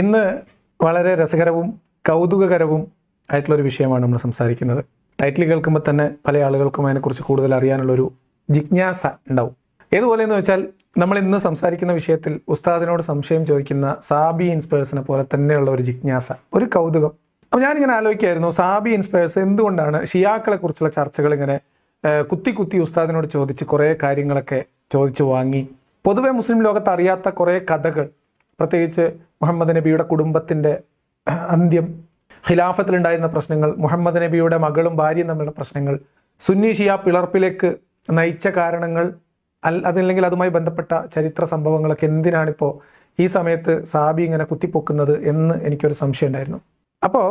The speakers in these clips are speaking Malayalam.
ഇന്ന് വളരെ രസകരവും കൗതുകകരവും ആയിട്ടുള്ളൊരു വിഷയമാണ് നമ്മൾ സംസാരിക്കുന്നത്. ടൈറ്റിൽ കേൾക്കുമ്പോൾ തന്നെ പല ആളുകൾക്കും അതിനെക്കുറിച്ച് കൂടുതൽ അറിയാനുള്ളൊരു ജിജ്ഞാസ ഉണ്ടാവും. ഏതുപോലെയെന്ന് വെച്ചാൽ നമ്മൾ ഇന്ന് സംസാരിക്കുന്ന വിഷയത്തിൽ ഉസ്താദിനോട് സംശയം ചോദിക്കുന്ന സാബി ഇൻസ്പയേഴ്സിനെ പോലെ തന്നെയുള്ള ഒരു ജിജ്ഞാസ, ഒരു കൗതുകം. അപ്പോൾ ഞാനിങ്ങനെ ആലോചിക്കായിരുന്നു, സാബി ഇൻസ്പയേഴ്സ് എന്തുകൊണ്ടാണ് ഷിയാക്കളെ കുറിച്ചുള്ള ചർച്ചകൾ ഇങ്ങനെ കുത്തി ഉസ്താദിനോട് ചോദിച്ച് കുറേ കാര്യങ്ങളൊക്കെ ചോദിച്ചു വാങ്ങി. പൊതുവെ മുസ്ലിം ലോകത്ത് അറിയാത്ത കുറേ കഥകൾ, പ്രത്യേകിച്ച് മുഹമ്മദ് നബിയുടെ കുടുംബത്തിൻ്റെ അന്ത്യം, ഖിലാഫത്തിലുണ്ടായിരുന്ന പ്രശ്നങ്ങൾ, മുഹമ്മദ് നബിയുടെ മകളും ഭാര്യയും തമ്മിലുള്ള പ്രശ്നങ്ങൾ, സുന്നി ഷിയ പിളർപ്പിലേക്ക് നയിച്ച കാരണങ്ങൾ, അതല്ലെങ്കിൽ അതുമായി ബന്ധപ്പെട്ട ചരിത്ര സംഭവങ്ങളൊക്കെ എന്തിനാണിപ്പോൾ ഈ സമയത്ത് സാബി ഇങ്ങനെ കുത്തിപ്പൊക്കുന്നത് എന്ന് എനിക്കൊരു സംശയം ഉണ്ടായിരുന്നു. അപ്പോൾ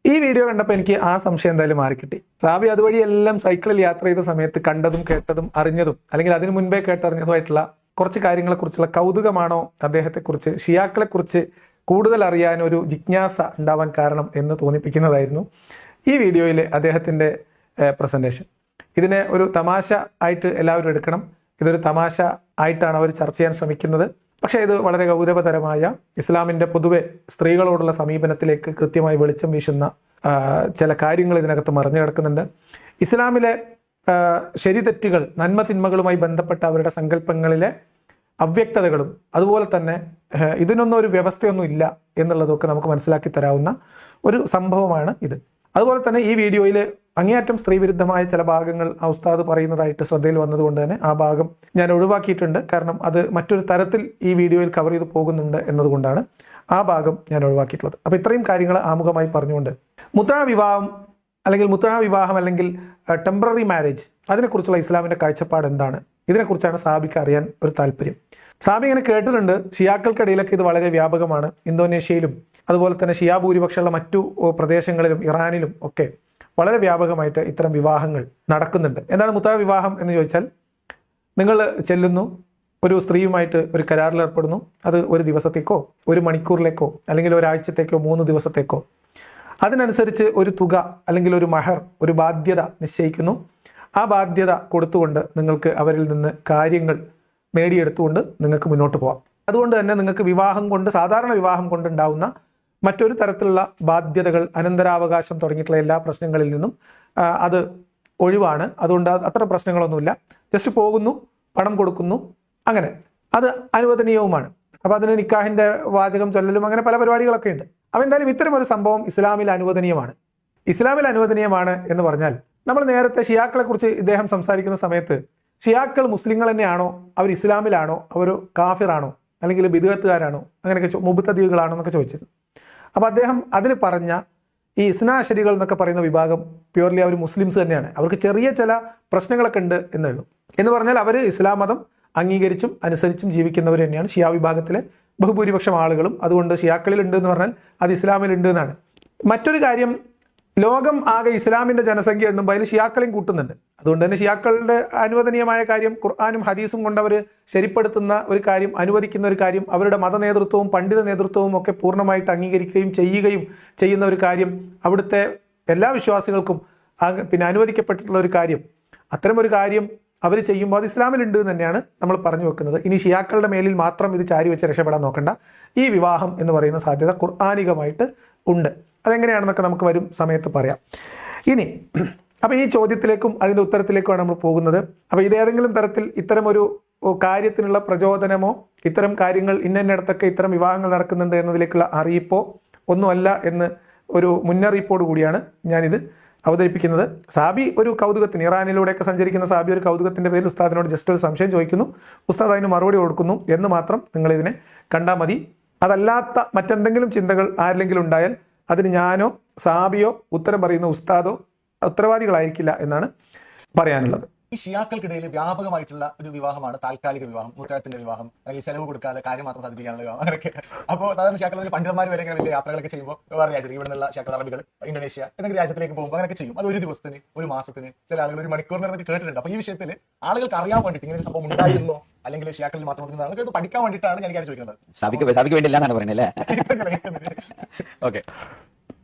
ഈ വീഡിയോ കണ്ടപ്പോൾ എനിക്ക് ആ സംശയം എന്തായാലും മാറിക്കിട്ടി. സാബി അതുവഴി എല്ലാം സൈക്കിളിൽ യാത്ര ചെയ്ത സമയത്ത് കണ്ടതും കേട്ടതും അറിഞ്ഞതും, അല്ലെങ്കിൽ അതിനു മുൻപേ കേട്ടറിഞ്ഞതുമായിട്ടുള്ള കുറച്ച് കാര്യങ്ങളെക്കുറിച്ചുള്ള കൗതുകമാണോ അദ്ദേഹത്തെക്കുറിച്ച്, ഷിയാക്കളെക്കുറിച്ച് കൂടുതൽ അറിയാൻ ഒരു ജിജ്ഞാസ ഉണ്ടാവാൻ കാരണം എന്ന് തോന്നിപ്പിക്കുന്നതായിരുന്നു ഈ വീഡിയോയിൽ അദ്ദേഹത്തിൻ്റെ പ്രസൻറ്റേഷൻ. ഇതിനെ ഒരു തമാശ ആയിട്ട് എല്ലാവരും എടുക്കണം. ഇതൊരു തമാശ ആയിട്ടാണ് അവർ ചർച്ച ചെയ്യാൻ ശ്രമിക്കുന്നത്. പക്ഷേ ഇത് വളരെ ഗൗരവതരമായ ഇസ്ലാമിൻ്റെ പൊതുവെ സ്ത്രീകളോടുള്ള സമീപനത്തിലേക്ക് കൃത്യമായി വെളിച്ചം വീശുന്ന ചില കാര്യങ്ങൾ ഇതിനകത്ത് മറിഞ്ഞു കിടക്കുന്നുണ്ട്. ഇസ്ലാമിലെ ശരിതെറ്റുകൾ, നന്മ തിന്മകളുമായി ബന്ധപ്പെട്ട അവരുടെ സങ്കല്പങ്ങളിലെ അവ്യക്തതകളും, അതുപോലെ തന്നെ ഇതിനൊന്നും ഒരു വ്യവസ്ഥയൊന്നും ഇല്ല എന്നുള്ളതൊക്കെ നമുക്ക് മനസ്സിലാക്കി തരാവുന്ന ഒരു സംഭവമാണ് ഇത്. അതുപോലെ തന്നെ ഈ വീഡിയോയിൽ അങ്ങേയറ്റം സ്ത്രീവിരുദ്ധമായ ചില ഭാഗങ്ങൾ ആ ഉസ്താദ് പറയുന്നതായിട്ട് ശ്രദ്ധയിൽ വന്നതുകൊണ്ട് തന്നെ ആ ഭാഗം ഞാൻ ഒഴിവാക്കിയിട്ടുണ്ട്. കാരണം അത് മറ്റൊരു തരത്തിൽ ഈ വീഡിയോയിൽ കവർ ചെയ്ത് പോകുന്നുണ്ട് എന്നതുകൊണ്ടാണ് ആ ഭാഗം ഞാൻ ഒഴിവാക്കിയിട്ടുള്ളത്. അപ്പോൾ ഇത്രയും കാര്യങ്ങൾ ആമുഖമായി പറഞ്ഞുകൊണ്ട് മുത്തഅ വിവാഹം അല്ലെങ്കിൽ ടെമ്പററി മാരേജ്, അതിനെക്കുറിച്ചുള്ള ഇസ്ലാമിൻ്റെ കാഴ്ചപ്പാട് എന്താണ്, ഇതിനെക്കുറിച്ചാണ് സാബിക്ക് അറിയാൻ ഒരു താല്പര്യം. സാബി ഇങ്ങനെ കേട്ടിട്ടുണ്ട്, ഷിയാക്കൾക്കിടയിലൊക്കെ ഇത് വളരെ വ്യാപകമാണ്. ഇന്തോനേഷ്യയിലും അതുപോലെ തന്നെ ഷിയാ ഭൂരിപക്ഷമുള്ള മറ്റു പ്രദേശങ്ങളിലും ഇറാനിലും ഒക്കെ വളരെ വ്യാപകമായിട്ട് ഇത്തരം വിവാഹങ്ങൾ നടക്കുന്നുണ്ട്. എന്താണ് മുത്തഅ വിവാഹം എന്ന് ചോദിച്ചാൽ, നിങ്ങൾ ചെല്ലുന്നു, ഒരു സ്ത്രീയുമായിട്ട് ഒരു കരാറിൽ ഏർപ്പെടുന്നു. അത് ഒരു ദിവസത്തേക്കോ ഒരു മണിക്കൂറിലേക്കോ അല്ലെങ്കിൽ ഒരാഴ്ചത്തേക്കോ 3 ദിവസത്തേക്കോ, അതിനനുസരിച്ച് ഒരു തുക അല്ലെങ്കിൽ ഒരു മഹർ, ഒരു ബാധ്യത നിശ്ചയിക്കുന്നു. ആ ബാധ്യത കൊടുത്തുകൊണ്ട് നിങ്ങൾക്ക് അവരിൽ നിന്ന് കാര്യങ്ങൾ നേടിയെടുത്തുകൊണ്ട് നിങ്ങൾക്ക് മുന്നോട്ട് പോകാം. അതുകൊണ്ട് തന്നെ നിങ്ങൾക്ക് വിവാഹം കൊണ്ട്, സാധാരണ വിവാഹം കൊണ്ടുണ്ടാവുന്ന മറ്റൊരു തരത്തിലുള്ള ബാധ്യതകൾ, അനന്തരാവകാശം തുടങ്ങിയിട്ടുള്ള എല്ലാ പ്രശ്നങ്ങളിൽ നിന്നും അത് ഒഴിവാണ്. അതുകൊണ്ട് അത്ര പ്രശ്നങ്ങളൊന്നുമില്ല. ജസ്റ്റ് പോകുന്നു, പണം കൊടുക്കുന്നു, അങ്ങനെ അത് അനുവദനീയവുമാണ്. അപ്പോൾ അതിന് നിക്കാഹിൻ്റെ വാചകം ചൊല്ലലും അങ്ങനെ പല പരിപാടികളൊക്കെ ഉണ്ട്. അപ്പോൾ എന്തായാലും ഇത്തരം ഒരു സംഭവം ഇസ്ലാമിൽ അനുവദനീയമാണ്. ഇസ്ലാമിൽ അനുവദനീയമാണ് എന്ന് പറഞ്ഞാൽ, നമ്മൾ നേരത്തെ ഷിയാക്കളെ കുറിച്ച് ഇദ്ദേഹം സംസാരിക്കുന്ന സമയത്ത് ഷിയാക്കൾ മുസ്ലിങ്ങൾ തന്നെയാണോ, അവർ ഇസ്ലാമിലാണോ, അവർ കാഫിറാണോ, അല്ലെങ്കിൽ ബിദ്അത്തുകാരാണോ, അങ്ങനെയൊക്കെ മുബ്തദികളാണോ എന്നൊക്കെ ചോദിച്ചിരുന്നു. അപ്പോൾ അദ്ദേഹം അതിൽ പറഞ്ഞ ഈ ഇസ്നാഅശരികൾ എന്നൊക്കെ പറയുന്ന വിഭാഗം പ്യൂർലി അവർ മുസ്ലിംസ് തന്നെയാണ്. അവർക്ക് ചെറിയ ചില പ്രശ്നങ്ങളൊക്കെ ഉണ്ട് എന്നേ ഉള്ളൂ. എന്ന് പറഞ്ഞാൽ അവർ ഇസ്ലാം മതം അംഗീകരിച്ചും അനുസരിച്ചും ജീവിക്കുന്നവർ തന്നെയാണ് ഷിയാ വിഭാഗത്തിലെ ബഹുഭൂരിപക്ഷം ആളുകളും. അതുകൊണ്ട് ഷിയാക്കളിൽ ഉണ്ട് എന്ന് പറഞ്ഞാൽ അത് ഇസ്ലാമിലുണ്ട് എന്നാണ്. മറ്റൊരു കാര്യം, ലോകം ആകെ ഇസ്ലാമിൻ്റെ ജനസംഖ്യ എണ്ണുമ്പോൾ അതിൽ ഷിയാക്കളെയും കൂട്ടുന്നുണ്ട്. അതുകൊണ്ട് തന്നെ ഷിയാക്കളുടെ അനുവദനീയമായ കാര്യം, ഖുർആനും ഹദീസും കൊണ്ട് അവർ ശരിപ്പെടുത്തുന്ന ഒരു കാര്യം, അനുവദിക്കുന്ന ഒരു കാര്യം, അവരുടെ മത നേതൃത്വവും പണ്ഡിത നേതൃത്വവും ഒക്കെ പൂർണ്ണമായിട്ട് അംഗീകരിക്കുകയും ചെയ്യുന്ന ഒരു കാര്യം, അവിടുത്തെ എല്ലാ വിശ്വാസികൾക്കും പിന്നെ അനുവദിക്കപ്പെട്ടിട്ടുള്ള ഒരു കാര്യം, അത്തരം ഒരു കാര്യം അവർ ചെയ്യുമ്പോൾ അത് ഇസ്ലാമിലുണ്ട് എന്ന് തന്നെയാണ് നമ്മൾ പറഞ്ഞു വെക്കുന്നത്. ഇനി ഷിയാക്കളുടെ മേലിൽ മാത്രം ഇത് ചാരി വെച്ച് രക്ഷപ്പെടാൻ നോക്കണ്ട. ഈ വിവാഹം എന്ന് പറയുന്ന സാധ്യത ഖുർആനികമായിട്ട് ഉണ്ട്. അതെങ്ങനെയാണെന്നൊക്കെ നമുക്ക് വരും സമയത്ത് പറയാം. ഇനി അപ്പോൾ ഈ ചോദ്യത്തിലേക്കും അതിൻ്റെ ഉത്തരത്തിലേക്കുമാണ് നമ്മൾ പോകുന്നത്. അപ്പോൾ ഇതേതെങ്കിലും തരത്തിൽ ഇത്തരം ഒരു കാര്യത്തിനുള്ള പ്രചോദനമോ, ഇത്തരം കാര്യങ്ങൾ ഇന്നിടത്തൊക്കെ ഇത്തരം വിവാഹങ്ങൾ നടക്കുന്നുണ്ട് എന്നതിലേക്കുള്ള അറിയിപ്പോ ഒന്നുമല്ല എന്ന് ഒരു മുന്നറിയിപ്പോട് കൂടിയാണ് ഞാനിത് അവതരിപ്പിക്കുന്നത്. സാബി ഒരു കൗതുകത്തിന്, ഇറാനിലൂടെയൊക്കെ സഞ്ചരിക്കുന്ന സാബി ഒരു കൗതുകത്തിൻ്റെ പേരിൽ ഉസ്താദിനോട് ജസ്റ്റ് ഒരു സംശയം ചോദിക്കുന്നു, ഉസ്താദ് അതിന് മറുപടി കൊടുക്കുന്നു എന്ന് മാത്രം നിങ്ങളിതിനെ കണ്ടാൽ മതി. അതല്ലാത്ത മറ്റെന്തെങ്കിലും ചിന്തകൾ ആരെങ്കിലും ഉണ്ടായാൽ അതിന് ഞാനോ സാബിയോ ഉത്തരം പറയുന്ന ഉസ്താദോ ഉത്തരവാദികളായിരിക്കില്ല എന്നാണ് പറയാനുള്ളത്. ഈ ഷിയാക്കൾക്കിടയിൽ വ്യാപകമായിട്ടുള്ള ഒരു വിവാഹമാണ് താൽക്കാലിക വിവാഹം, മുത്തഅത്തിന്റെ വിവാഹം, അല്ലെങ്കിൽ ചെലവ് കൊടുക്കാതെ കാര്യം മാത്രം സാധിപ്പിക്കാനുള്ള വിവാഹം. അങ്ങനെയൊക്കെ അപ്പോൾ സാധാരണ ഷിയാക്കളിൽ പണ്ഡിതന്മാർ വരെ ഇങ്ങനെ വലിയ യാത്രകളൊക്കെ ചെയ്യുമ്പോൾ വേറെ രാജ്യത്തിൽ, ഇവിടെ നിന്നുള്ള ഷിയാക്കൾ അറബികൾ ഇന്തോനേഷ്യ എന്നൊക്കെ രാജ്യത്തിലേക്ക് പോകുമ്പോൾ അങ്ങനെയൊക്കെ ചെയ്യും. അത് 1 ദിവസത്തിന്, 1 മാസത്തിന്, ചില ആളുകൾ 1 മണിക്കൂറിനൊക്കെ കേട്ടിട്ടുണ്ട്. അപ്പോൾ ഈ വിഷയത്തിൽ ആളുകൾക്ക് അറിയാൻ വേണ്ടിയിട്ട് ഇങ്ങനെ ഒരു സംഭവം ഉണ്ടായിരുന്നോ, അല്ലെങ്കിൽ ഷിയാക്കളിൽ മാത്രം ഒതുങ്ങുന്ന ആളുകൾ ഇത് പഠിക്കാൻ വേണ്ടിയിട്ടാണ് ഞാൻ കാര്യം ചോദിക്കുന്നത്. സാബിക്ക് വേണ്ടിയില്ല എന്നാണ് പറയുന്നത് അല്ലേ? ഓക്കെ,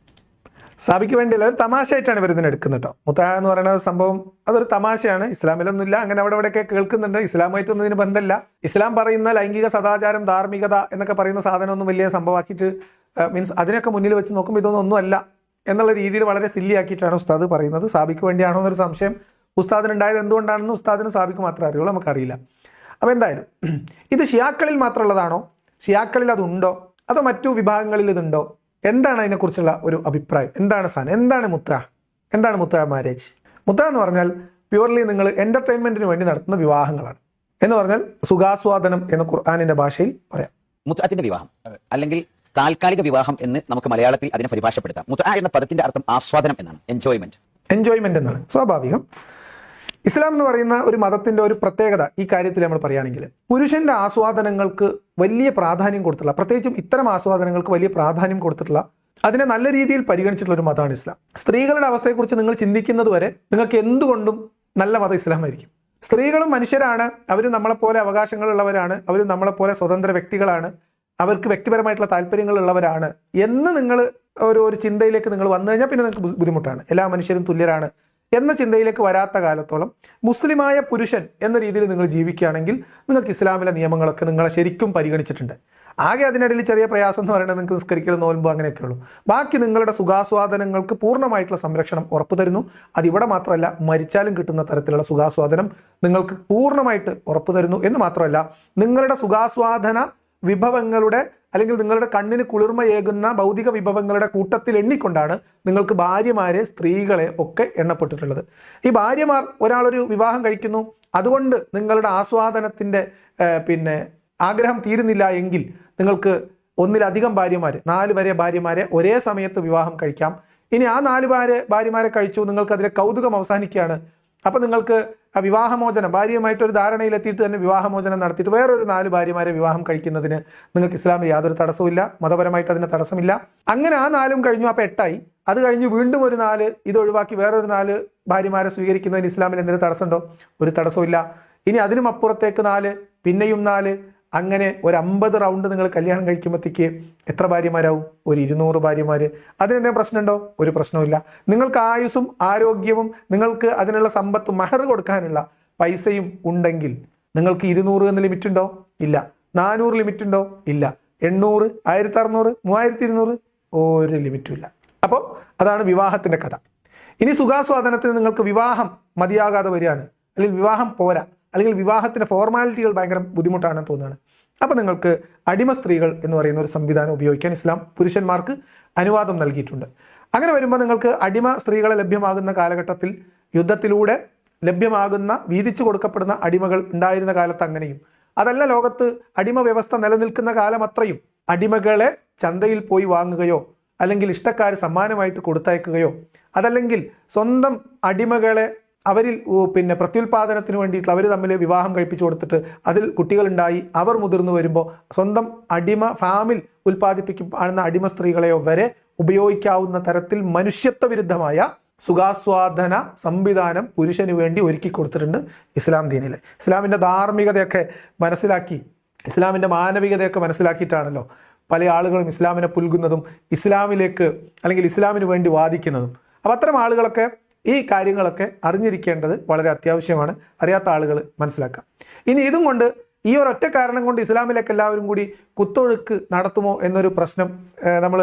സാബിക്ക് വേണ്ടിയല്ല, ഒരു തമാശയായിട്ടാണ് ഇവർ ഇതിനെ എടുക്കുന്നത് കേട്ടോ. മുത്തഅ എന്ന് പറയുന്ന സംഭവം അതൊരു തമാശയാണ്. ഇസ്ലാമിലൊന്നുമില്ല, അങ്ങനെ അവിടെയൊക്കെ കേൾക്കുന്നുണ്ട്. ഇസ്ലാമായിട്ടൊന്നും ഇതിന് ബന്ധമില്ല. ഇസ്ലാം പറയുന്ന ലൈംഗിക സദാചാരം, ധാർമ്മികത എന്നൊക്കെ പറയുന്ന സാധനമൊന്നും വലിയ സംഭവമാക്കിയിട്ട് മീൻസ് അതിനൊക്കെ മുന്നിൽ വെച്ച് നോക്കുമ്പോൾ ഇതൊന്നും ഒന്നുമല്ല എന്നുള്ള രീതിയിൽ വളരെ സില്ലി ആക്കിയിട്ടാണ് ഉസ്താദ് പറയുന്നത്. സാബിക്ക് വേണ്ടിയാണോ എന്നൊരു സംശയം ഉസ്താദിനുണ്ടായത് എന്തുകൊണ്ടാണെന്ന് ഉസ്താദിന് സാബിക്ക് മാത്രമേ അറിയുള്ളൂ, നമുക്കറിയില്ല. അപ്പോൾ എന്തായാലും ഇത് ഷിയാക്കളിൽ മാത്രമുള്ളതാണോ, ഷിയാക്കളിൽ അതുണ്ടോ, അതോ മറ്റു വിഭാഗങ്ങളിൽ ഇതുണ്ടോ, എന്താണ് അതിനെക്കുറിച്ചുള്ള ഒരു അഭിപ്രായം, എന്താണ് സാധനം, എന്താണ് മുത്ത മാരേജ്? മുത്ത എന്ന് പറഞ്ഞാൽ പ്യൂർലി നിങ്ങൾ എന്റർടൈൻമെന്റിന് വേണ്ടി നടത്തുന്ന വിവാഹങ്ങളാണ്. എന്ന് പറഞ്ഞാൽ സുഖാസ്വാദനം എന്ന് ഖുർആനിന്റെ ഭാഷയിൽ പറയാം. മുത്തഅത്തിന്റെ വിവാഹം അല്ലെങ്കിൽ താൽക്കാലിക വിവാഹം എന്ന് നമുക്ക് മലയാളത്തിൽ അതിനെ പരിഭാഷപ്പെടുത്താം. മുത്തഅ എന്ന പദത്തിന്റെ അർത്ഥം ആസ്വാദനം എന്നാണ്, എൻജോയ്മെന്റ് എന്നാണ്. സ്വാഭാവികം. ഇസ്ലാം എന്ന് പറയുന്ന ഒരു മതത്തിന്റെ ഒരു പ്രത്യേകത ഈ കാര്യത്തിൽ നമ്മൾ പറയുകയാണെങ്കിൽ പുരുഷന്റെ ആസ്വാദനങ്ങൾക്ക് വലിയ പ്രാധാന്യം കൊടുത്തിട്ടുള്ള, പ്രത്യേകിച്ചും ഇത്തരം ആസ്വാദനങ്ങൾക്ക് വലിയ പ്രാധാന്യം കൊടുത്തിട്ടുള്ള, അതിനെ നല്ല രീതിയിൽ പരിഗണിച്ചിട്ടുള്ള ഒരു മതമാണ് ഇസ്ലാം. സ്ത്രീകളുടെ അവസ്ഥയെക്കുറിച്ച് നിങ്ങൾ ചിന്തിക്കുന്നത് വരെ നിങ്ങൾക്ക് എന്തുകൊണ്ടും നല്ല മതം ഇസ്ലാമായിരിക്കും. സ്ത്രീകളും മനുഷ്യരാണ്, അവരും നമ്മളെപ്പോലെ അവകാശങ്ങളുള്ളവരാണ്, അവരും നമ്മളെപ്പോലെ സ്വതന്ത്ര വ്യക്തികളാണ്, അവർക്ക് വ്യക്തിപരമായിട്ടുള്ള താല്പര്യങ്ങളുള്ളവരാണ് എന്ന് നിങ്ങൾ ഒരു ചിന്തയിലേക്ക് നിങ്ങൾ വന്നു കഴിഞ്ഞാൽ പിന്നെ നിങ്ങൾക്ക് ബുദ്ധിമുട്ടാണ്. എല്ലാ മനുഷ്യരും തുല്യരാണ് എന്ന ചിന്തയിലേക്ക് വരാത്ത കാലത്തോളം മുസ്ലിമായ പുരുഷൻ എന്ന രീതിയിൽ നിങ്ങൾ ജീവിക്കുകയാണെങ്കിൽ നിങ്ങൾക്ക് ഇസ്ലാമിലെ നിയമങ്ങളൊക്കെ നിങ്ങളെ ശരിക്കും പരിഗണിച്ചിട്ടുണ്ട്. ആകെ അതിനിടയിൽ ചെറിയ പ്രയാസം എന്ന് പറയുന്നത് നിങ്ങൾക്ക് നിസ്കരിക്കൽ, നോൽമ്പ് അങ്ങനെയൊക്കെ ഉള്ളൂ. ബാക്കി നിങ്ങളുടെ സുഖാസ്വാദനങ്ങൾക്ക് പൂർണ്ണമായിട്ടുള്ള സംരക്ഷണം ഉറപ്പു തരുന്നു. അതിവിടെ മാത്രമല്ല, മരിച്ചാലും കിട്ടുന്ന തരത്തിലുള്ള സുഖാസ്വാദനം നിങ്ങൾക്ക് പൂർണ്ണമായിട്ട് ഉറപ്പു തരുന്നു എന്ന് മാത്രമല്ല, നിങ്ങളുടെ സുഖാസ്വാദന വിഭവങ്ങളുടെ അല്ലെങ്കിൽ നിങ്ങളുടെ കണ്ണിന് കുളിർമയേകുന്ന ഭൗതിക വിഭവങ്ങളുടെ കൂട്ടത്തിൽ എണ്ണിക്കൊണ്ടാണ് നിങ്ങൾക്ക് ഭാര്യമാരെ, സ്ത്രീകളെ ഒക്കെ എണ്ണപ്പെട്ടിട്ടുള്ളത്. ഈ ഭാര്യമാർ ഒരാളൊരു വിവാഹം കഴിക്കുന്നു, അതുകൊണ്ട് നിങ്ങളുടെ ആസ്വാദനത്തിന്റെ ആഗ്രഹം തീരുന്നില്ല എങ്കിൽ നിങ്ങൾക്ക് ഒന്നിലധികം ഭാര്യമാർ, 4 വരെ ഭാര്യമാരെ ഒരേ സമയത്ത് വിവാഹം കഴിക്കാം. ഇനി ആ 4 ഭാര്യമാരെ കഴിച്ചു, നിങ്ങൾക്ക് അതിലെ കൗതുകം അവസാനിക്കുകയാണ്, അപ്പൊ നിങ്ങൾക്ക് വിവാഹമോചനം, ഭാര്യയുമായിട്ടൊരു ധാരണയിലെത്തിയിട്ട് തന്നെ വിവാഹമോചനം നടത്തിയിട്ട് വേറൊരു 4 ഭാര്യമാരെ വിവാഹം കഴിക്കുന്നതിന് നിങ്ങൾക്ക് ഇസ്ലാമിൽ യാതൊരു തടസ്സമില്ല, മതപരമായിട്ട് അതിന് തടസ്സമില്ല. അങ്ങനെ ആ 4 കഴിഞ്ഞു, അപ്പൊ 8 ആയി. അത് കഴിഞ്ഞ് വീണ്ടും ഒരു 4 ഇത് ഒഴിവാക്കി വേറൊരു 4 ഭാര്യമാരെ സ്വീകരിക്കുന്നതിന് ഇസ്ലാമിൽ എന്തെങ്കിലും തടസ്സമുണ്ടോ? ഒരു തടസ്സമില്ല. ഇനി അതിനും അപ്പുറത്തേക്ക് 4, പിന്നെയും 4, അങ്ങനെ ഒരു 50 റൗണ്ട് നിങ്ങൾ കല്യാണം കഴിക്കുമ്പോഴത്തേക്ക് എത്ര ഭാര്യമാരാവും? ഒരു 200 ഭാര്യമാര്. അതിനെന്തെങ്കിലും പ്രശ്നമുണ്ടോ? ഒരു പ്രശ്നവുമില്ല. നിങ്ങൾക്ക് ആയുസ്സും ആരോഗ്യവും നിങ്ങൾക്ക് അതിനുള്ള സമ്പത്തും മഹർ കൊടുക്കാനുള്ള പൈസയും ഉണ്ടെങ്കിൽ നിങ്ങൾക്ക് 200 എന്ന് ലിമിറ്റ് ഉണ്ടോ? ഇല്ല. 400 ലിമിറ്റ് ഉണ്ടോ? ഇല്ല. 800, 1600, 3200 ഒരു ലിമിറ്റും ഇല്ല. അപ്പോൾ അതാണ് വിവാഹത്തിന്റെ കഥ. ഇനി സുഖാസ്വാദനത്തിന് നിങ്ങൾക്ക് വിവാഹം മതിയാകാതെ വരികയാണ്, അല്ലെങ്കിൽ വിവാഹം പോരാ, അല്ലെങ്കിൽ വിവാഹത്തിന്റെ ഫോർമാലിറ്റികൾ ഭയങ്കര ബുദ്ധിമുട്ടാണെന്ന് തോന്നുകയാണ്, അപ്പൊ നിങ്ങൾക്ക് അടിമ സ്ത്രീകൾ എന്ന് പറയുന്ന ഒരു സംവിധാനം ഉപയോഗിക്കാൻ ഇസ്ലാം പുരുഷന്മാർക്ക് അനുവാദം നൽകിയിട്ടുണ്ട്. അങ്ങനെ വരുമ്പോൾ നിങ്ങൾക്ക് അടിമ സ്ത്രീകളെ ലഭ്യമാകുന്ന കാലഘട്ടത്തിൽ യുദ്ധത്തിലൂടെ ലഭ്യമാകുന്ന, വീതിച്ചു കൊടുക്കപ്പെടുന്ന അടിമകൾ ഉണ്ടായിരുന്ന കാലത്ത് അങ്ങനെയും, അതല്ല ലോകത്ത് അടിമ വ്യവസ്ഥ നിലനിൽക്കുന്ന കാലം അത്രയും അടിമകളെ ചന്തയിൽ പോയി വാങ്ങുകയോ അല്ലെങ്കിൽ ഇഷ്ടക്കാർ സമ്മാനമായിട്ട് കൊടുത്തയക്കുകയോ അതല്ലെങ്കിൽ സ്വന്തം അടിമകളെ അവരിൽ പ്രത്യുൽപാദനത്തിന് വേണ്ടിയിട്ട് അവർ തമ്മിൽ വിവാഹം കഴിപ്പിച്ചു കൊടുത്തിട്ട് അതിൽ കുട്ടികളുണ്ടായി അവർ മുതിർന്നു വരുമ്പോൾ സ്വന്തം അടിമ ഫാമിൽ ഉൽപ്പാദിപ്പിക്കുന്ന അടിമ സ്ത്രീകളെയോ വരെ ഉപയോഗിക്കാവുന്ന തരത്തിൽ മനുഷ്യത്വ വിരുദ്ധമായ സുഖാസ്വാദന സംവിധാനം പുരുഷന് വേണ്ടി ഒരുക്കി കൊടുത്തിട്ടുണ്ട് ഇസ്ലാം ദീനിൽ. ഇസ്ലാമിൻ്റെ ധാർമ്മികതയൊക്കെ മനസ്സിലാക്കി, ഇസ്ലാമിൻ്റെ മാനവികതയൊക്കെ മനസ്സിലാക്കിയിട്ടാണല്ലോ പല ആളുകളും ഇസ്ലാമിനെ പുൽകുന്നതും ഇസ്ലാമിലേക്ക് അല്ലെങ്കിൽ ഇസ്ലാമിന് വേണ്ടി വാദിക്കുന്നതും. അപ്പം അത്തരം ആളുകളൊക്കെ ഈ കാര്യങ്ങളൊക്കെ അറിഞ്ഞിരിക്കേണ്ടത് വളരെ അത്യാവശ്യമാണ്. അറിയാത്ത ആളുകൾ മനസ്സിലാക്കാം. ഇനി ഇതും കൊണ്ട് ഈ ഒരൊറ്റ കാരണം കൊണ്ട് ഇസ്ലാമിലേക്ക് എല്ലാവരും കൂടി കുത്തൊഴുക്ക് നടത്തുമോ എന്നൊരു പ്രശ്നം നമ്മൾ